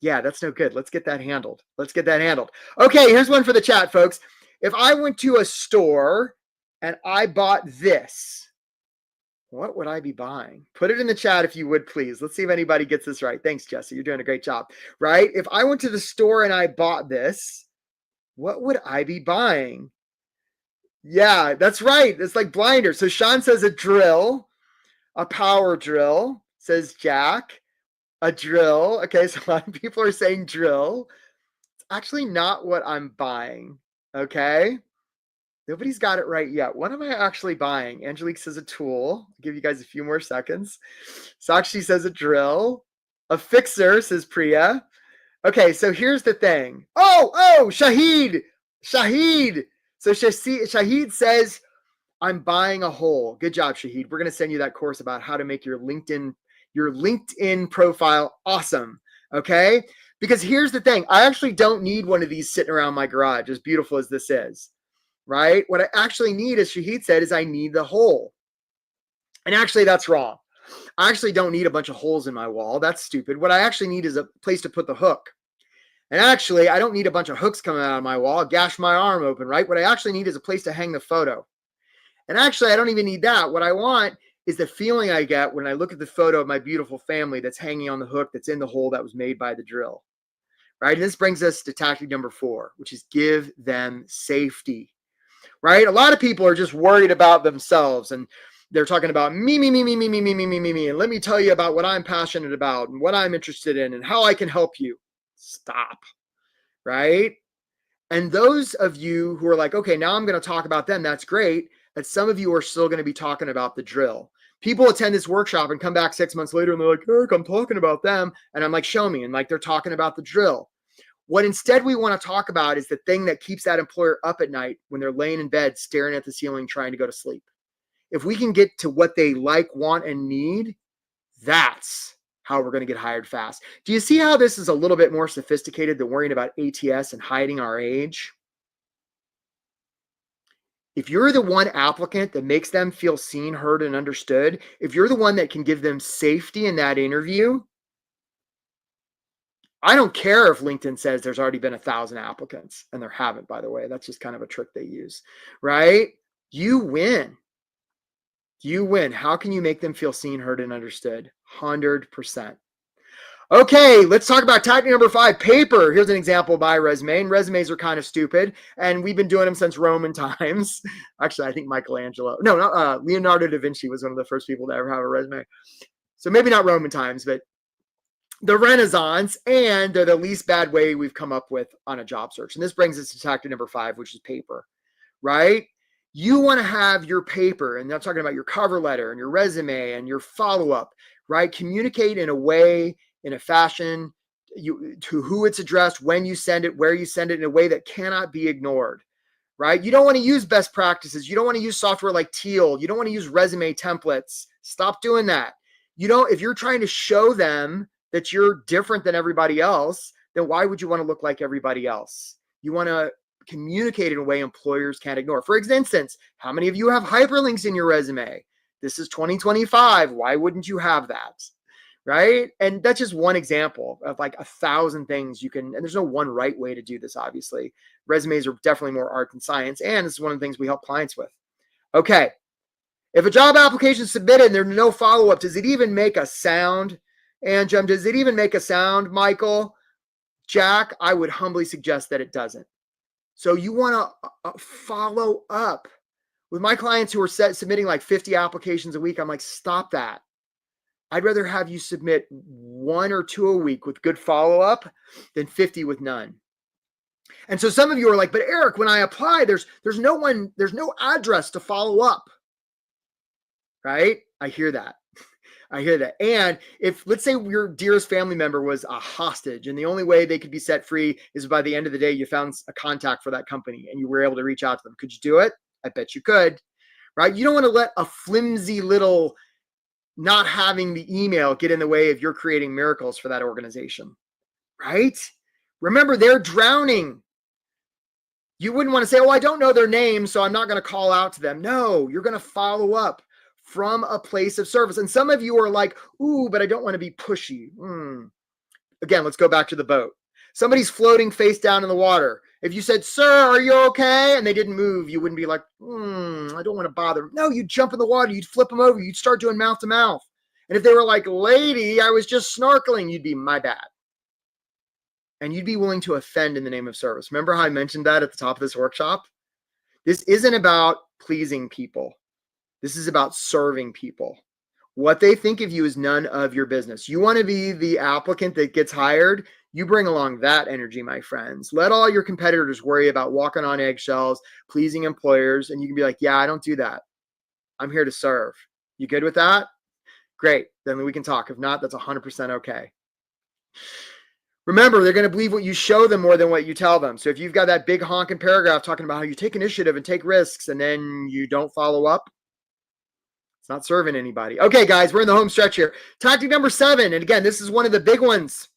Yeah, that's no good. Let's get that handled. Okay, here's one for the chat, folks. If I went to a store and I bought this, what would I be buying? Put it in the chat if you would, please. Let's see if anybody gets this right. Thanks, Jesse. You're doing a great job, right? If I went to the store and I bought this, what would I be buying? Yeah, that's right. It's like Blinder. So Sean says a drill, a power drill, says Jack. A drill. Okay, so a lot of people are saying drill. It's actually not what I'm buying. Okay. Nobody's got it right yet. What am I actually buying? Angelique says a tool. I'll give you guys a few more seconds. Sakshi says a drill. A fixer, says Priya. Okay, so here's the thing. Oh, Shahid. So Shahid says, I'm buying a hole. Good job, Shahid. We're going to send you that course about how to make your LinkedIn profile awesome. Okay? Because here's the thing. I actually don't need one of these sitting around my garage, as beautiful as this is. Right? What I actually need, as Shahid said, is I need the hole. And actually, that's wrong. I actually don't need a bunch of holes in my wall. That's stupid. What I actually need is a place to put the hook. And actually, I don't need a bunch of hooks coming out of my wall. I'll gash my arm open, right? What I actually need is a place to hang the photo. And actually, I don't even need that. What I want is the feeling I get when I look at the photo of my beautiful family that's hanging on the hook that's in the hole that was made by the drill. Right? And this brings us to tactic number 4, which is give them safety. Right? A lot of people are just worried about themselves and they're talking about me. And let me tell you about what I'm passionate about and what I'm interested in and how I can help you. Stop. Right? And those of you who are like, okay, now I'm going to talk about them. That's great. that some of you are still going to be talking about the drill. People attend this workshop and come back 6 months later and they're like, Eric, I'm talking about them. And I'm like, show me. And like, they're talking about the drill. What instead we want to talk about is the thing that keeps that employer up at night when they're laying in bed, staring at the ceiling, trying to go to sleep. If we can get to what they like, want, and need, that's how we're going to get hired fast. Do you see how this is a little bit more sophisticated than worrying about ATS and hiding our age? If you're the one applicant that makes them feel seen, heard, and understood, if you're the one that can give them safety in that interview, I don't care if LinkedIn says there's already been 1,000 applicants, and there haven't, by the way. That's just kind of a trick they use, right? You win. You win. How can you make them feel seen, heard, and understood? 100%. Okay, let's talk about tactic number 5, paper. Here's an example of my resume, and resumes are kind of stupid, and we've been doing them since Roman times. Actually, I think Leonardo da Vinci was one of the first people to ever have a resume. So maybe not Roman times, but the Renaissance, and they're the least bad way we've come up with on a job search. And this brings us to tactic number 5, which is paper, right? You want to have your paper, and I'm talking about your cover letter and your resume and your follow-up, right? Communicate in a way, in a fashion, to who it's addressed, when you send it, where you send it, in a way that cannot be ignored, right? You don't want to use best practices. You don't want to use software like Teal. You don't want to use resume templates. Stop doing that. If you're trying to show them that you're different than everybody else, then why would you want to look like everybody else? You want to communicate in a way employers can't ignore. For instance, how many of you have hyperlinks in your resume? This is 2025. Why wouldn't you have that? Right? And that's just one example of like 1,000 things you can, and there's no one right way to do this, obviously. Resumes are definitely more art than science, and this is one of the things we help clients with. Okay. If a job application is submitted and there's no follow-up, does it even make a sound? And does it even make a sound, Michael? Jack, I would humbly suggest that it doesn't. So you want to follow up. With my clients who are submitting like 50 applications a week, I'm like, stop that. I'd rather have you submit 1 or 2 a week with good follow-up than 50 with none. And so some of you are like, but Eric, when I apply, there's no address to follow up. Right? I hear that. And if, let's say your dearest family member was a hostage and the only way they could be set free is by the end of the day, you found a contact for that company and you were able to reach out to them. Could you do it? I bet you could, right? You don't want to let a flimsy little not having the email get in the way of your creating miracles for that organization, right? Remember, they're drowning. You wouldn't want to say, oh, I don't know their name, so I'm not going to call out to them. No, you're going to follow up from a place of service. And some of you are like, ooh, but I don't want to be pushy. Again, let's go back to the boat. Somebody's floating face down in the water. If you said, sir, are you okay? And they didn't move, you wouldn't be like, I don't want to bother them. No, you'd jump in the water. You'd flip them over. You'd start doing mouth to mouth. And if they were like, lady, I was just snorkeling, you'd be, my bad. And you'd be willing to offend in the name of service. Remember how I mentioned that at the top of this workshop? This isn't about pleasing people. This is about serving people. What they think of you is none of your business. You want to be the applicant that gets hired? You bring along that energy, my friends. Let all your competitors worry about walking on eggshells, pleasing employers, and you can be like, yeah, I don't do that. I'm here to serve. You good with that? Great. Then we can talk. If not, that's 100% okay. Remember, they're going to believe what you show them more than what you tell them. So if you've got that big honking paragraph talking about how you take initiative and take risks and then you don't follow up, it's not serving anybody. Okay, guys, we're in the home stretch here. Tactic number 7. And again, this is one of the big ones.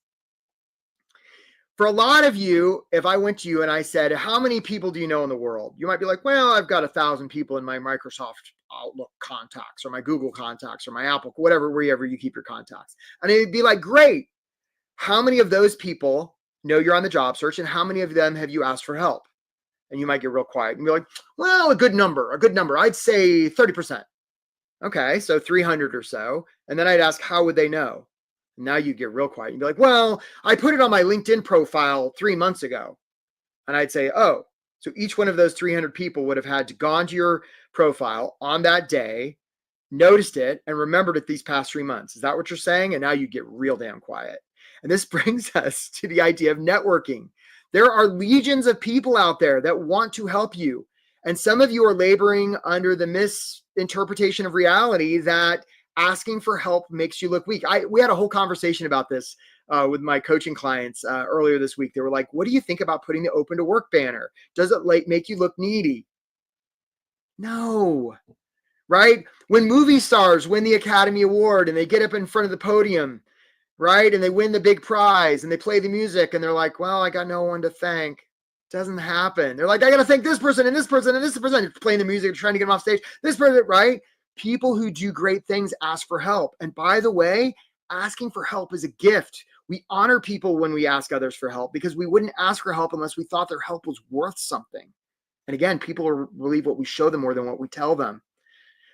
For a lot of you, if I went to you and I said, how many people do you know in the world? You might be like, well, I've got 1,000 people in my Microsoft Outlook contacts or my Google contacts or my Apple, wherever you keep your contacts. And it'd be like, great. How many of those people know you're on the job search and how many of them have you asked for help? And you might get real quiet and be like, well, a good number. I'd say 30%. Okay, so 300 or so. And then I'd ask, how would they know? And now you get real quiet. You'd be like, well, I put it on my LinkedIn profile 3 months ago. And I'd say, oh, so each one of those 300 people would have had to gone to your profile on that day, noticed it, and remembered it these past 3 months. Is that what you're saying? And now you get real damn quiet. And this brings us to the idea of networking. There are legions of people out there that want to help you. And some of you are laboring under the misinterpretation of reality that asking for help makes you look weak. We had a whole conversation about this with my coaching clients earlier this week. They were like, what do you think about putting the open to work banner? Does it like make you look needy? No, right? When movie stars win the Academy Award and they get up in front of the podium, right? And they win the big prize and they play the music and they're like, well, I got no one to thank. Doesn't happen. They're like, I got to thank this person and this person and this person. You're playing the music, trying to get them off stage. This person, right? People who do great things ask for help. And by the way, asking for help is a gift. We honor people when we ask others for help because we wouldn't ask for help unless we thought their help was worth something. And again, people believe what we show them more than what we tell them.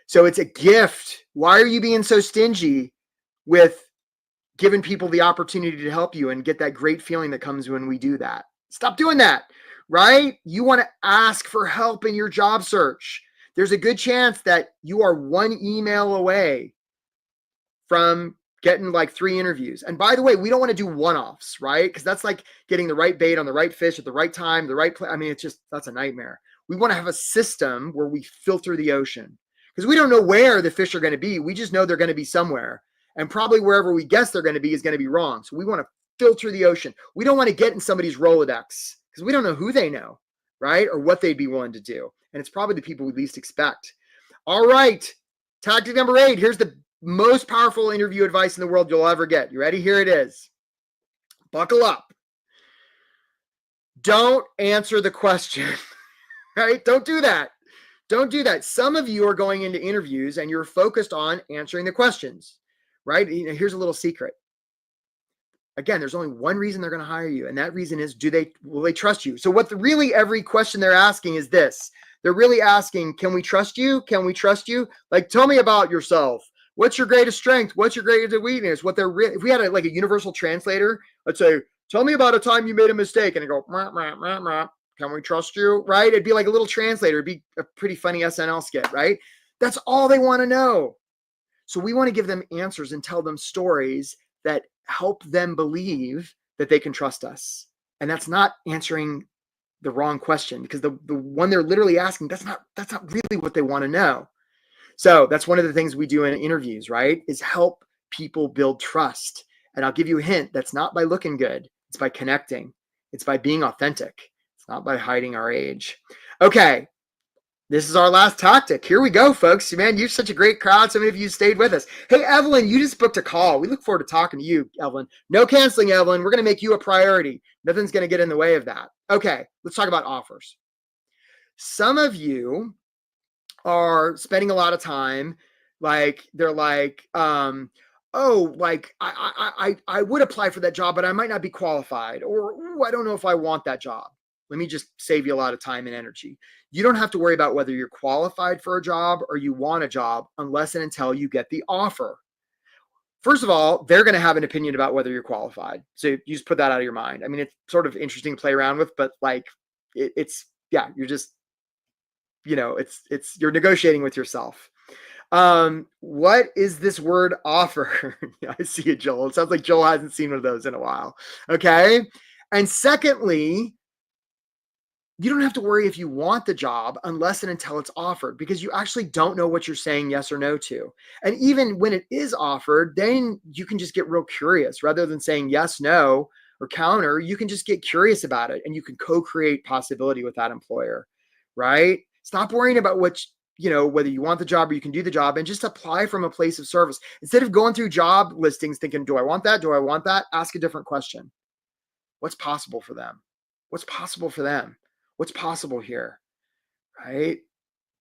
So it's a gift. Why are you being so stingy with giving people the opportunity to help you and get that great feeling that comes when we do that? Stop doing that, right? You want to ask for help in your job search. There's a good chance that you are one email away from getting like 3 interviews. And by the way, we don't want to do one-offs, right? Because that's like getting the right bait on the right fish at the right time, the right place. I mean, it's just, that's a nightmare. We want to have a system where we filter the ocean because we don't know where the fish are going to be. We just know they're going to be somewhere. And probably wherever we guess they're going to be wrong. So we want to filter the ocean. We don't want to get in somebody's Rolodex because we don't know who they know, right? Or what they'd be willing to do. And it's probably the people we least expect. All right. Tactic number 8. Here's the most powerful interview advice in the world you'll ever get. You ready? Here it is. Buckle up. Don't answer the question, right? Don't do that. Don't do that. Some of you are going into interviews and you're focused on answering the questions, right? Here's a little secret. Again, there's only one reason they're going to hire you. And that reason is, will they trust you? So what really every question they're asking is this. They're really asking, can we trust you? Can we trust you? Like, tell me about yourself. What's your greatest strength? What's your greatest weakness? If we had a universal translator, let's say, tell me about a time you made a mistake. And I go, mah, mah, mah, mah. Can we trust you? Right? It'd be like a little translator. It'd be a pretty funny SNL skit, right? That's all they want to know. So we want to give them answers and tell them stories that help them believe that they can trust us. And that's not answering the wrong question because the one they're literally asking, that's not really what they want to know. So that's one of the things we do in interviews, right? Is help people build trust. And I'll give you a hint. That's not by looking good. It's by connecting. It's by being authentic. It's not by hiding our age. Okay. This is our last tactic. Here we go, folks. Man, you're such a great crowd. So many of you stayed with us. Hey, Evelyn, you just booked a call. We look forward to talking to you, Evelyn. No canceling, Evelyn. We're going to make you a priority. Nothing's going to get in the way of that. Okay, let's talk about offers. Some of you are spending a lot of time they're like, oh, like I would apply for that job, but I might not be qualified, or I don't know if I want that job. Let me just save you a lot of time and energy. You don't have to worry about whether you're qualified for a job or you want a job unless and until you get the offer. First of all, they're going to have an opinion about whether you're qualified. So you just put that out of your mind. I mean, it's sort of interesting to play around with, but like you're just, you're negotiating with yourself. What is this word offer? I see it, Joel. It sounds like Joel hasn't seen one of those in a while. Okay. And secondly, you don't have to worry if you want the job unless and until it's offered, because you actually don't know what you're saying yes or no to. And even when it is offered, then you can just get real curious rather than saying yes, no, or counter. You can just get curious about it and you can co-create possibility with that employer, right? Stop worrying about whether you want the job or you can do the job, and just apply from a place of service. Instead of going through job listings thinking, do I want that? Do I want that? Ask a different question. What's possible for them? What's possible for them? What's possible here, right?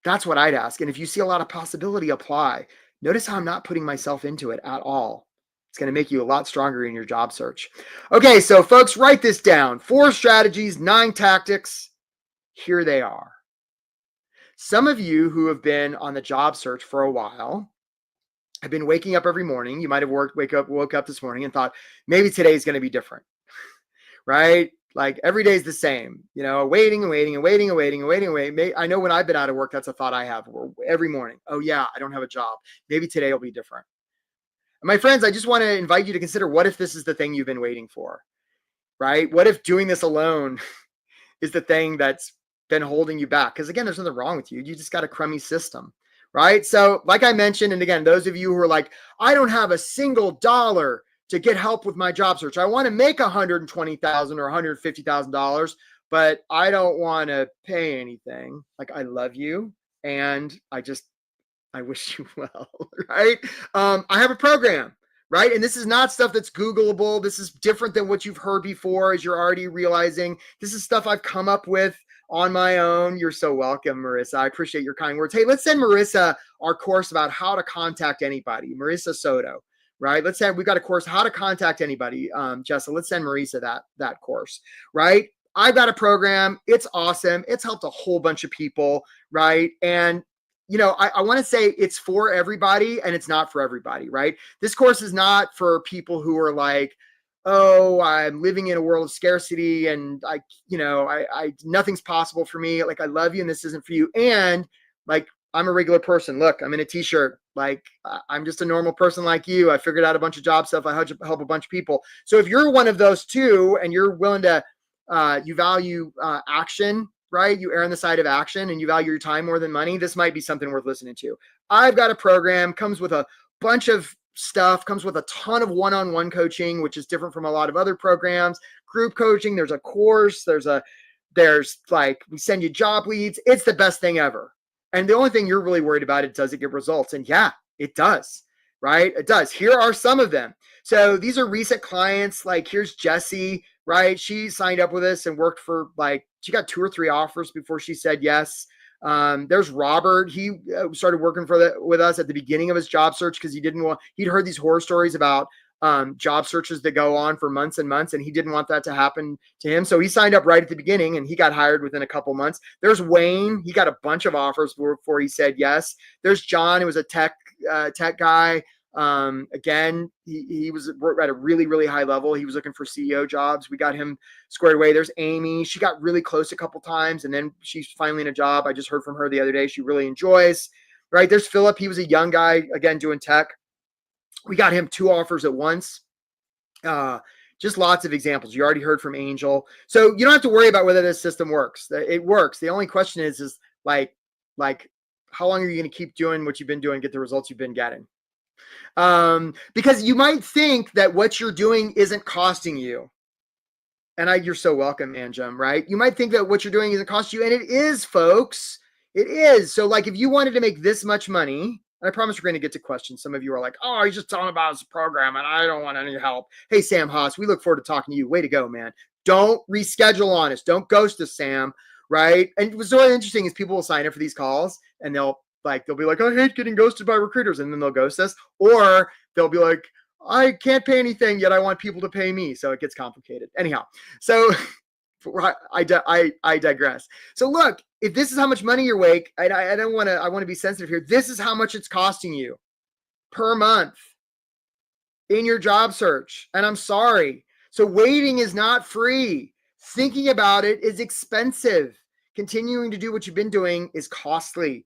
That's what I'd ask. And if you see a lot of possibility, apply. Notice how I'm not putting myself into it at all. It's going to make you a lot stronger in your job search. Okay, so folks, write this down. 4 strategies, 9 tactics. Here they are. Some of you who have been on the job search for a while have been waking up every morning. You might have woke up this morning and thought, maybe today's going to be different, right? Like every day is the same, waiting and waiting and waiting and waiting and waiting and waiting. I know when I've been out of work, that's a thought I have every morning. Oh yeah, I don't have a job. Maybe today will be different. And my friends, I just want to invite you to consider, what if this is the thing you've been waiting for, right? What if doing this alone is the thing that's been holding you back. Because again, there's nothing wrong with you. You just got a crummy system, right? So like I mentioned, and again, those of you who are like, I don't have a single dollar to get help with my job search. I want to make $120,000 or $150,000, but I don't want to pay anything. Like, I love you. And I wish you well, right? I have a program, right? And this is not stuff that's Googleable. This is different than what you've heard before, as you're already realizing. This is stuff I've come up with on my own. You're so welcome, Marissa. I appreciate your kind words. Hey, let's send Marissa our course about how to contact anybody. Marissa Soto, right? Let's say we've got a course, how to contact anybody. Jessa, let's send Marissa that course, right? I've got a program. It's awesome. It's helped a whole bunch of people, right? And I want to say it's for everybody and it's not for everybody, right? This course is not for people who are like, oh, I'm living in a world of scarcity and I nothing's possible for me. Like, I love you and this isn't for you. And like, I'm a regular person. Look, I'm in a t-shirt. Like, I'm just a normal person like you. I figured out a bunch of job stuff. I help a bunch of people. So if you're one of those two and you're willing to, you value action, right? You err on the side of action and you value your time more than money. This might be something worth listening to. I've got a program, comes with a bunch of stuff, comes with a ton of one-on-one coaching, which is different from a lot of other programs. Group coaching, there's a course, there's like, we send you job leads. It's the best thing ever. And the only thing you're really worried about, does it get results? And yeah, it does, right? It does. Here are some of them. So these are recent clients. Like, here's Jessie, right? She signed up with us and worked for she got 2 or 3 offers before she said yes. There's Robert. He started working with us at the beginning of his job search because he'd heard these horror stories about job searches that go on for months and months, and he didn't want that to happen to him. So he signed up right at the beginning and he got hired within a couple months. There's Wayne. He got a bunch of offers before he said yes. There's John, who was a tech guy. Again, he was at a really, really high level. He was looking for CEO jobs. We got him squared away. There's Amy. She got really close a couple times and then she's finally in a job. I just heard from her the other day. She really enjoys, right? There's Philip. He was a young guy, again, doing tech. We got him 2 offers at once. Just lots of examples. You already heard from Angel. So you don't have to worry about whether this system works. It works. The only question is like, how long are you going to keep doing what you've been doing, get the results you've been getting? Because you might think that what you're doing isn't costing you. And you're so welcome, Anjum, right? You might think that what you're doing isn't costing you, and it is, folks. It is. So like, if you wanted to make this much money, and I promise we're going to get to questions. Some of you are like, oh, he's just telling about his program and I don't want any help. Hey, Sam Haas, we look forward to talking to you. Way to go, man. Don't reschedule on us. Don't ghost us, Sam, right? And what's really interesting is people will sign up for these calls and they'll be like, I hate getting ghosted by recruiters. And then they'll ghost us. Or they'll be like, I can't pay anything, yet I want people to pay me. So it gets complicated. Anyhow, so I digress. So look, if this is how much money you're make, I want to be sensitive here. This is how much it's costing you per month in your job search. And I'm sorry. So waiting is not free. Thinking about it is expensive. Continuing to do what you've been doing is costly.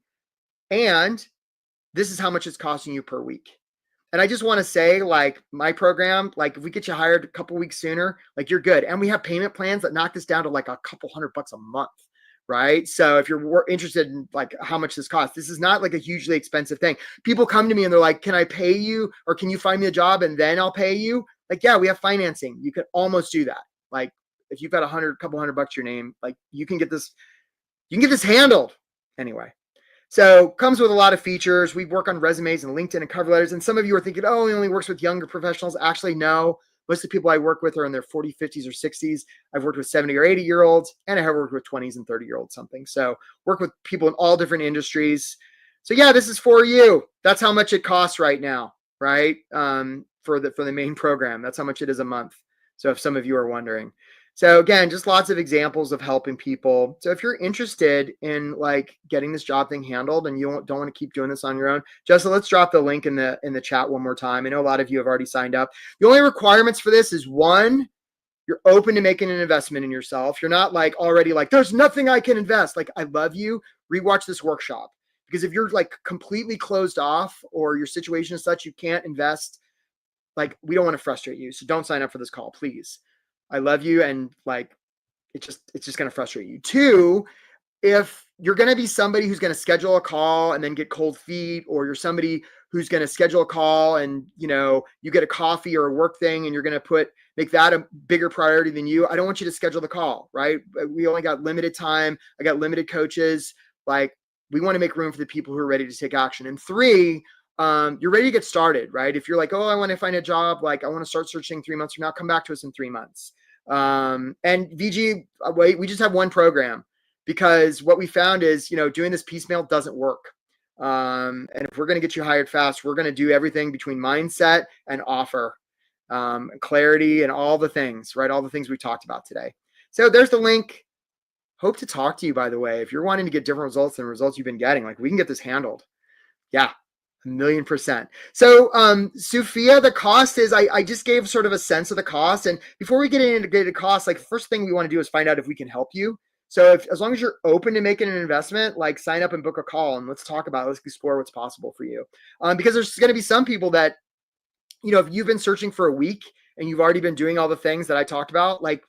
And this is how much it's costing you per week. And I just want to say, like, my program, like, if we get you hired a couple weeks sooner, like, you're good. And we have payment plans that knock this down to like a couple $100 a month, right? So if you're interested in like how much this costs, this is not like a hugely expensive thing. People come to me and they're like, can I pay you, or can you find me a job and then I'll pay you? Like, yeah, we have financing. You can almost do that. Like, if you've got couple $100 your name, like, you can get this handled anyway. So comes with a lot of features. We work on resumes and LinkedIn and cover letters. And some of you are thinking, oh, he only works with younger professionals. Actually, no. Most of the people I work with are in their 40s, 50s, or 60s. I've worked with 70 or 80-year-olds, and I have worked with 20s and 30-year-olds something. So work with people in all different industries. So yeah, this is for you. That's how much it costs right now, right? For the main program. That's how much it is a month. So if some of you are wondering. So again, just lots of examples of helping people. So if you're interested in like getting this job thing handled and you don't want to keep doing this on your own, Justin, let's drop the link in the chat one more time. I know a lot of you have already signed up. The only requirements for this is, 1, you're open to making an investment in yourself. You're not like already like, there's nothing I can invest. Like, I love you. Rewatch this workshop. Because if you're like completely closed off or your situation is such you can't invest, like, we don't want to frustrate you. So don't sign up for this call, please. I love you. And like, it's just going to frustrate you. 2, if you're going to be somebody who's going to schedule a call and then get cold feet, or you're somebody who's going to schedule a call and, you get a coffee or a work thing and you're going to make that a bigger priority than you, I don't want you to schedule the call, right? We only got limited time. I got limited coaches. Like, we want to make room for the people who are ready to take action. And 3, you're ready to get started, right? If you're like, oh, I want to find a job, like I want to start searching 3 months from now, come back to us in 3 months. And VG, we just have one program, because what we found is, doing this piecemeal doesn't work. And if we're going to get you hired fast, we're going to do everything between mindset and offer, clarity, and all the things, right? All the things we talked about today. So there's the link. Hope to talk to you, by the way. If you're wanting to get different results than results you've been getting, like, we can get this handled. Yeah, 1,000,000%. So, Sophia, the cost is, I just gave sort of a sense of the cost. And before we get into the cost, like, the first thing we want to do is find out if we can help you. So as long as you're open to making an investment, like, sign up and book a call and let's talk about it. Let's explore what's possible for you. Because there's going to be some people that, if you've been searching for a week and you've already been doing all the things that I talked about, like,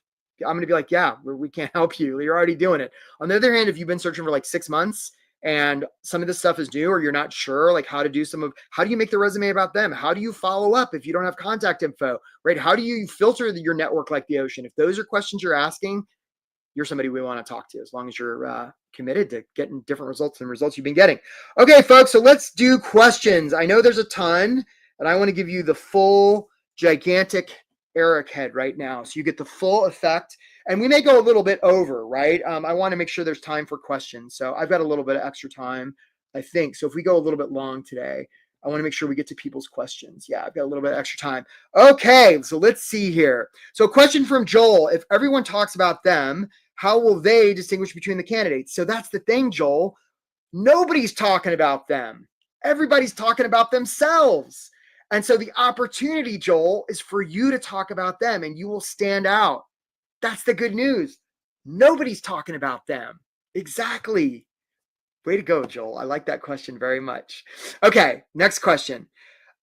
I'm going to be like, yeah, we can't help you. You're already doing it. On the other hand, if you've been searching for like 6 months and some of this stuff is new, or you're not sure, like, how do you make the resume about them? How do you follow up if you don't have contact info, right? How do you filter your network like the ocean? If those are questions you're asking, you're somebody we want to talk to, as long as you're committed to getting different results than results you've been getting. Okay, folks, so let's do questions. I know there's a ton, and I want to give you the full gigantic Eric head right now, so you get the full effect. And we may go a little bit over, right? I want to make sure there's time for questions. So I've got a little bit of extra time, I think. So if we go a little bit long today, I want to make sure we get to people's questions. Yeah, I've got a little bit of extra time. Okay, so let's see here. So question from Joel: if everyone talks about them, how will they distinguish between the candidates? So that's the thing, Joel. Nobody's talking about them. Everybody's talking about themselves. And so the opportunity, Joel, is for you to talk about them, and you will stand out. That's the good news. Nobody's talking about them. Exactly. Way to go, Joel. I like that question very much. Okay, next question.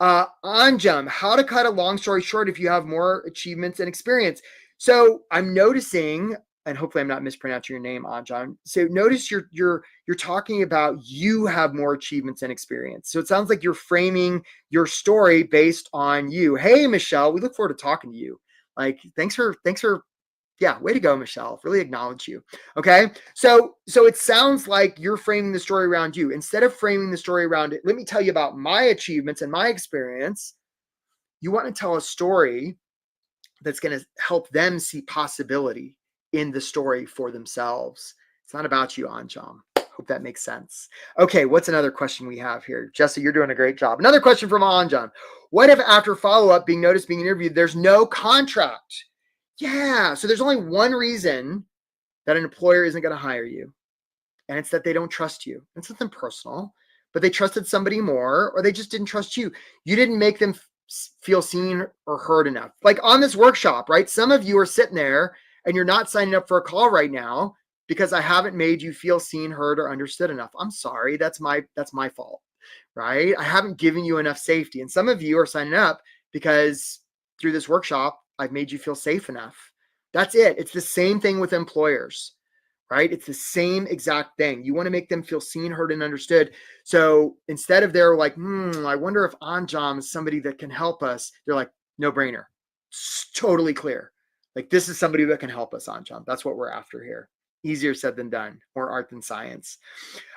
Anjum, how to cut a long story short if you have more achievements and experience. So I'm noticing, and hopefully I'm not mispronouncing your name, Anjum. So notice you're talking about you have more achievements and experience. So it sounds like you're framing your story based on you. Hey, Michelle, we look forward to talking to you. Like, thanks for yeah, way to go, Michelle. Really acknowledge you. Okay. So it sounds like you're framing the story around you. Instead of framing the story around it, let me tell you about my achievements and my experience. You want to tell a story that's going to help them see possibility in the story for themselves. It's not about you, Anjum. Hope that makes sense. Okay, what's another question we have here? Jesse, you're doing a great job. Another question from Anjum. What if after follow-up, being noticed, being interviewed, there's no contract? Yeah, so there's only one reason that an employer isn't going to hire you, and it's that they don't trust you. It's nothing personal, but they trusted somebody more, or they just didn't trust you. You didn't make them feel seen or heard enough. Like on this workshop, right? Some of you are sitting there and you're not signing up for a call right now because I haven't made you feel seen, heard, or understood enough. I'm sorry. That's my fault, right? I haven't given you enough safety. And some of you are signing up because through this workshop, I've made you feel safe enough. That's it. It's the same thing with employers, right? It's the same exact thing. You want to make them feel seen, heard, and understood. So instead of they're like, I wonder if Anjum is somebody that can help us, they're like, no brainer. It's totally clear. Like, this is somebody that can help us, Anjum. That's what we're after here. Easier said than done. More art than science.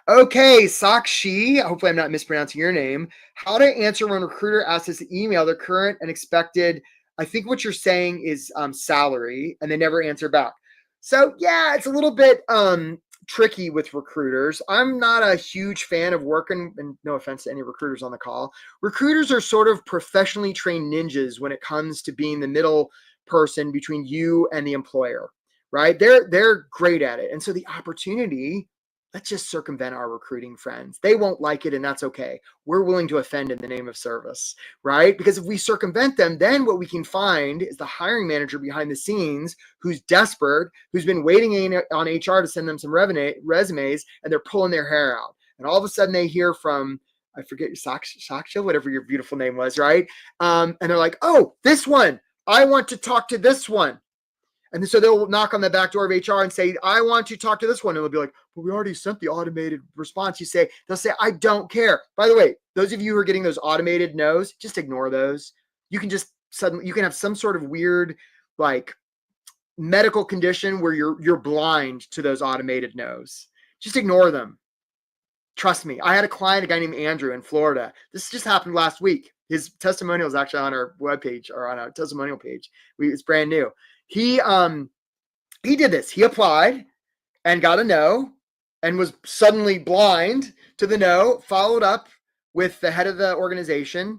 Okay, Sakshi, hopefully I'm not mispronouncing your name. How to answer when a recruiter asks us to email their current and expected, I think what you're saying is salary, and they never answer back. So yeah, it's a little bit tricky with recruiters. I'm not a huge fan of working, and no offense to any recruiters on the call. Recruiters are sort of professionally trained ninjas when it comes to being the middle person between you and the employer, right? They're great at it. And so the opportunity, let's just circumvent our recruiting friends. They won't like it, and that's okay. We're willing to offend in the name of service, right? Because if we circumvent them, then what we can find is the hiring manager behind the scenes who's desperate, who's been waiting on HR to send them some resumes, and they're pulling their hair out. And all of a sudden they hear from, I forget your Saksha, whatever your beautiful name was, right? And they're like, oh, this one, I want to talk to this one. And so they'll knock on the back door of HR and say, I want to talk to this one. And they'll be like, but we already sent the automated response. They'll say, I don't care. By the way, those of you who are getting those automated no's, just ignore those. You can have some sort of weird, like, medical condition where you're blind to those automated no's. Just ignore them. Trust me. I had a client, a guy named Andrew in Florida. This just happened last week. His testimonial is actually on our webpage or on our testimonial page. It's brand new. He did this. He applied and got a no and was suddenly blind to the no, followed up with the head of the organization,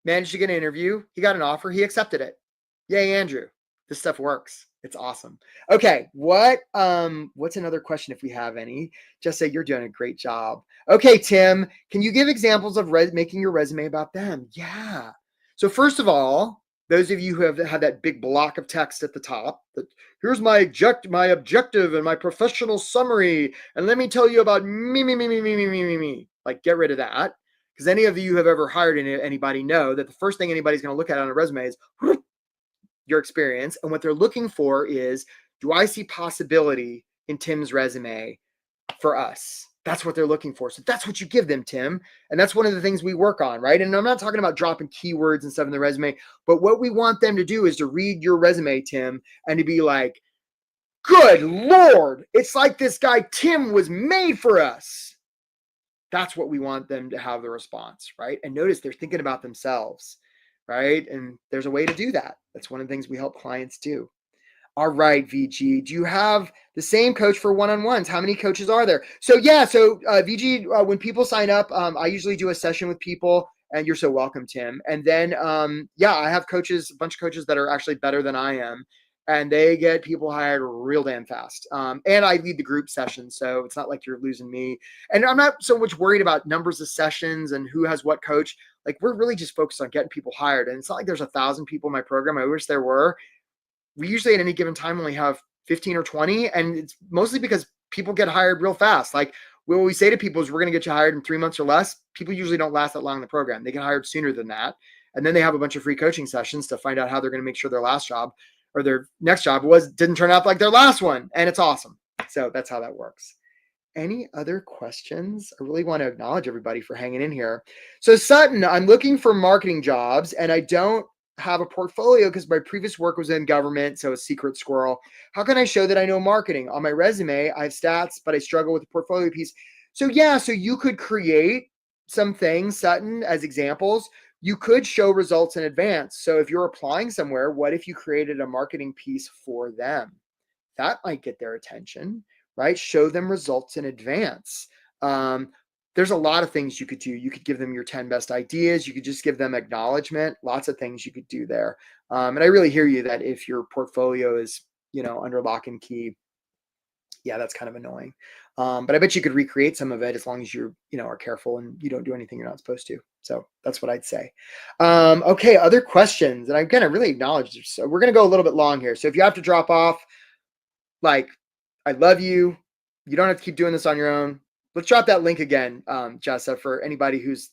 managed to get an interview. He got an offer. He accepted it. Yay, Andrew. This stuff works. It's awesome. Okay. What's another question if we have any? Just say you're doing a great job. Okay, Tim, can you give examples of making your resume about them? Yeah. So first of all, those of you who have had that big block of text at the top, that here's my objective and my professional summary, and let me tell you about me. Like, get rid of that, because any of you who have ever hired anybody know that the first thing anybody's going to look at on a resume is your experience, and what they're looking for is, do I see possibility in Tim's resume for us? That's what they're looking for. So that's what you give them, Tim. And that's one of the things we work on, right? And I'm not talking about dropping keywords and stuff in the resume, but what we want them to do is to read your resume, Tim, and to be like, good Lord, it's like this guy, Tim, was made for us. That's what we want them to have the response, right? And notice they're thinking about themselves, right? And there's a way to do that. That's one of the things we help clients do. All right, VG, do you have the same coach for one-on-ones? How many coaches are there? So VG, when people sign up, I usually do a session with people, and you're so welcome, Tim. And then, I have coaches, a bunch of coaches that are actually better than I am, and they get people hired real damn fast. And I lead the group session, so it's not like you're losing me. And I'm not so much worried about numbers of sessions and who has what coach. Like, we're really just focused on getting people hired. And it's not like there's 1,000 people in my program. I wish there were. We usually at any given time only have 15 or 20, and it's mostly because people get hired real fast. Like, what we say to people is, we're going to get you hired in 3 months or less. People usually don't last that long in the program. They get hired sooner than that. And then they have a bunch of free coaching sessions to find out how they're going to make sure their last job or their next job didn't turn out like their last one. And it's awesome. So that's how that works. Any other questions? I really want to acknowledge everybody for hanging in here. So Sutton, I'm looking for marketing jobs, and I don't have a portfolio because my previous work was in government, so a secret squirrel. How can I show that I know marketing? On my resume, I have stats, but I struggle with the portfolio piece. So you could create some things, Sutton, as examples. You could show results in advance. So if you're applying somewhere, what if you created a marketing piece for them? That might get their attention, right? Show them results in advance. There's a lot of things you could do. You could give them your 10 best ideas. You could just give them acknowledgement. Lots of things you could do there. And I really hear you that if your portfolio is, under lock and key, that's kind of annoying. But I bet you could recreate some of it as long as you're, are careful and you don't do anything you're not supposed to. So that's what I'd say. Okay, other questions. And again, I really acknowledge this. So we're going to go a little bit long here. So if you have to drop off, I love you. You don't have to keep doing this on your own. Let's drop that link again, Jessa, for anybody who's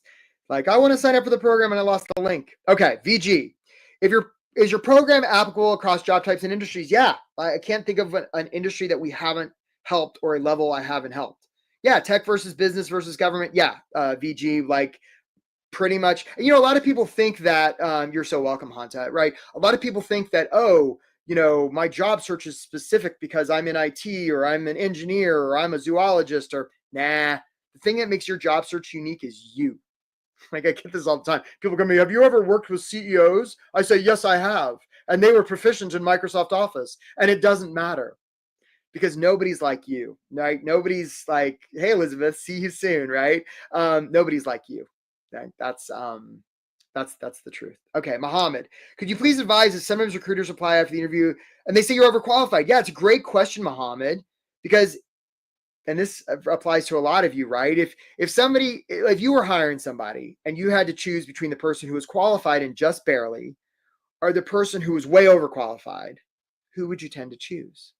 like, I want to sign up for the program and I lost the link. Okay, VG. Is your program applicable across job types and industries? Yeah, I can't think of an industry that we haven't helped or a level I haven't helped. Yeah, tech versus business versus government. Yeah, VG, pretty much. A lot of people think that, you're so welcome, Hanta, right? A lot of people think that, my job search is specific because I'm in IT or I'm an engineer or I'm a zoologist or nah. The thing that makes your job search unique is you. I get this all the time. People come to me, have you ever worked with CEOs? I say, yes, I have. And they were proficient in Microsoft Office. And it doesn't matter because nobody's like you, right? Nobody's like, hey, Elizabeth, see you soon, right? Nobody's like you. Right? That's the truth. Okay, Mohammed, could you please advise if sometimes recruiters apply after the interview and they say you're overqualified? Yeah, it's a great question, Mohammed, because, and this applies to a lot of you, right? If you were hiring somebody and you had to choose between the person who was qualified and just barely or the person who was way overqualified, who would you tend to choose?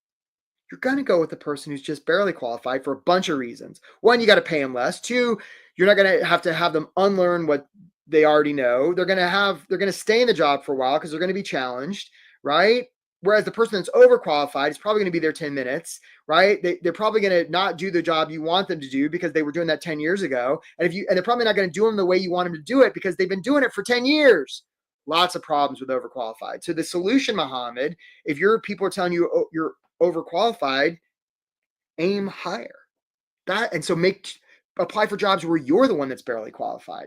You're going to go with the person who's just barely qualified for a bunch of reasons. One, you got to pay them less. Two, you're not going to have them unlearn what they already know. They're going to stay in the job for a while because they're going to be challenged, right? Whereas the person that's overqualified is probably going to be there 10 minutes, right? They're probably going to not do the job you want them to do because they were doing that 10 years ago. And they're probably not going to do them the way you want them to do it because they've been doing it for 10 years. Lots of problems with overqualified. So the solution, Mohammed, if your people are telling you you're overqualified, aim higher. And so apply for jobs where you're the one that's barely qualified.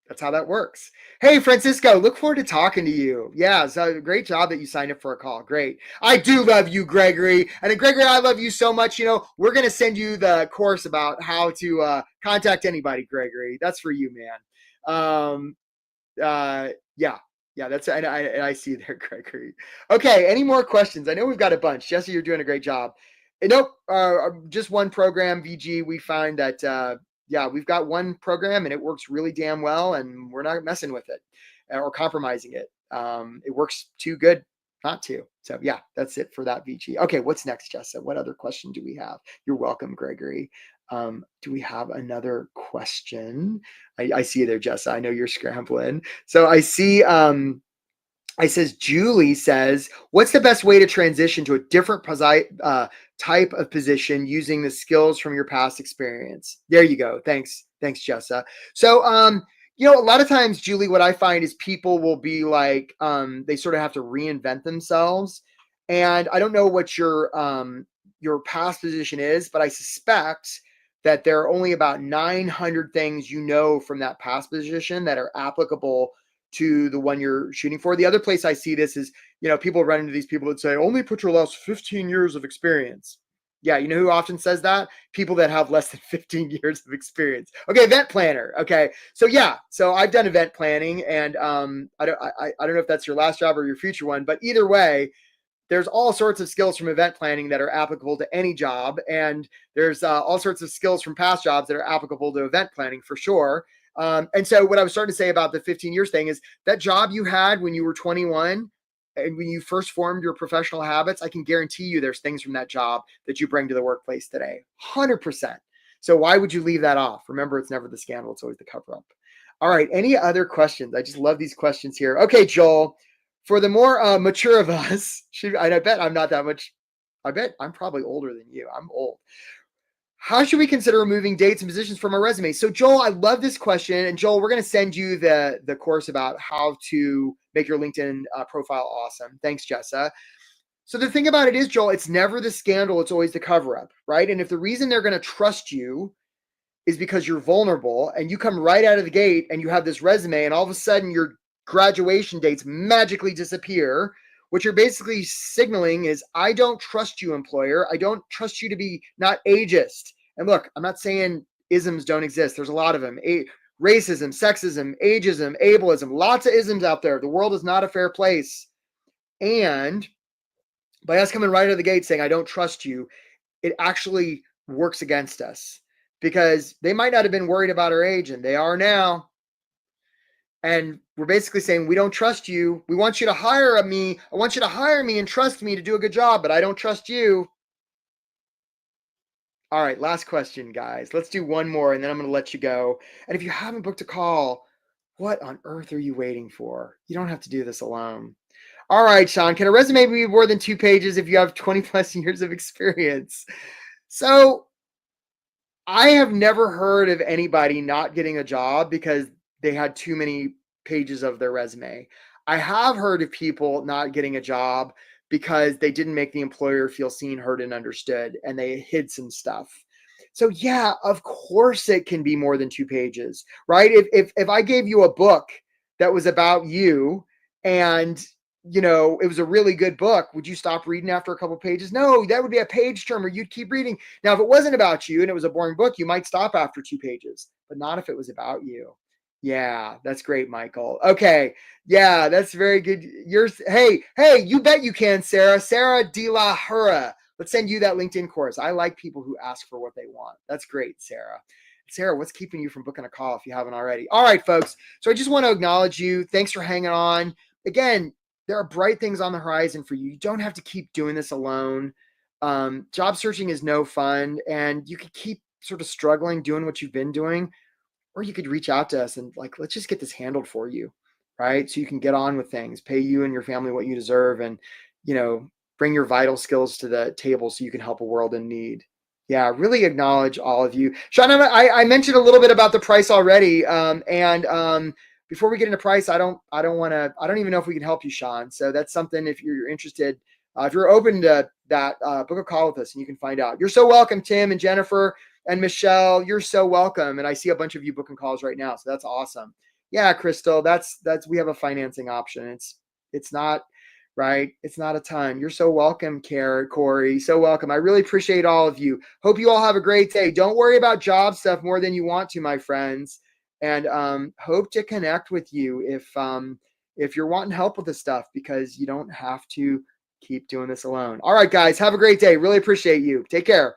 That's how that works. Hey, Francisco, look forward to talking to you. Yeah, so great job that you signed up for a call. Great. I do love you, Gregory. And Gregory, I love you so much. We're going to send you the course about how to contact anybody, Gregory. That's for you, man. Yeah, that's, I see there, Gregory. Okay, any more questions? I know we've got a bunch. Jesse, you're doing a great job. Nope, just one program, VG. We find that, we've got one program and it works really damn well, and we're not messing with it or compromising it. It works too good not to. So yeah, that's it for that, VG. Okay, what's next, Jessa? What other question do we have? You're welcome, Gregory. Do we have another question? I see you there, Jessa. I know you're scrambling. So I see, Julie says, what's the best way to transition to a different type of position using the skills from your past experience? There you go. Thanks, Jessa. So, a lot of times, Julie, what I find is people will be like, they sort of have to reinvent themselves. And I don't know what your past position is, but I suspect that there are only about 900 things from that past position that are applicable to the one you're shooting for. The other place I see this is, people run into these people that say, only put your last 15 years of experience. Yeah, you know who often says that? People that have less than 15 years of experience. Okay, event planner. Okay, so I've done event planning, and I don't know if that's your last job or your future one, but either way, there's all sorts of skills from event planning that are applicable to any job, and there's all sorts of skills from past jobs that are applicable to event planning for sure. And so what I was starting to say about the 15 years thing is that job you had when you were 21 and when you first formed your professional habits, I can guarantee you there's things from that job that you bring to the workplace today. 100%. So why would you leave that off? Remember, it's never the scandal. It's always the cover up. All right. Any other questions? I just love these questions here. Okay, Joel, for the more mature of us, I bet I'm not that much. I bet I'm probably older than you. I'm old. How should we consider removing dates and positions from our resume? So Joel, I love this question. And Joel, we're going to send you the course about how to make your LinkedIn profile awesome. Thanks, Jessa. So the thing about it is, Joel, it's never the scandal. It's always the cover up, right? And if the reason they're going to trust you is because you're vulnerable and you come right out of the gate and you have this resume and all of a sudden your graduation dates magically disappear, what you're basically signaling is, I don't trust you, employer. I don't trust you to be not ageist. And look, I'm not saying isms don't exist. There's a lot of them. Racism, sexism, ageism, ableism, lots of isms out there. The world is not a fair place. And by us coming right out of the gate saying, I don't trust you, it actually works against us because they might not have been worried about our age and they are now. And we're basically saying, we don't trust you. We want you to hire me. I want you to hire me and trust me to do a good job, but I don't trust you. All right, last question, guys. Let's do one more, and then I'm going to let you go. And if you haven't booked a call, what on earth are you waiting for? You don't have to do this alone. All right, Sean, can a resume be more than 2 pages if you have 20 plus years of experience? So I have never heard of anybody not getting a job because they had too many pages of their resume. I have heard of people not getting a job because they didn't make the employer feel seen, heard, and understood, and they hid some stuff. So yeah, of course it can be more than 2 pages, right? If I gave you a book that was about you and it was a really good book, would you stop reading after a couple of pages? No, that would be a page turner. You'd keep reading. Now, if it wasn't about you and it was a boring book, you might stop after 2 pages, but not if it was about you. Yeah, that's great, Michael. Okay. Yeah, that's very good. Hey, you bet you can, Sarah. Sarah De La Hura. Let's send you that LinkedIn course. I like people who ask for what they want. That's great, Sarah. Sarah, what's keeping you from booking a call if you haven't already? All right, folks. So I just want to acknowledge you. Thanks for hanging on. Again, there are bright things on the horizon for you. You don't have to keep doing this alone. Job searching is no fun, and you could keep sort of struggling doing what you've been doing, or you could reach out to us and let's just get this handled for you, right? So you can get on with things, pay you and your family what you deserve, and bring your vital skills to the table so you can help a world in need. Yeah, really acknowledge all of you. Sean, I mentioned a little bit about the price already. And before we get into price, I don't even know if we can help you, Sean. So that's something, if you're interested, if you're open to that, book a call with us and you can find out. You're so welcome, Tim and Jennifer and Michelle. You're so welcome. And I see a bunch of you booking calls right now. So that's awesome. Yeah, Crystal, that's we have a financing option. It's not right. It's not a ton. You're so welcome, Corey. So welcome. I really appreciate all of you. Hope you all have a great day. Don't worry about job stuff more than you want to, my friends. And hope to connect with you if you're wanting help with this stuff, because you don't have to keep doing this alone. All right, guys, have a great day. Really appreciate you. Take care.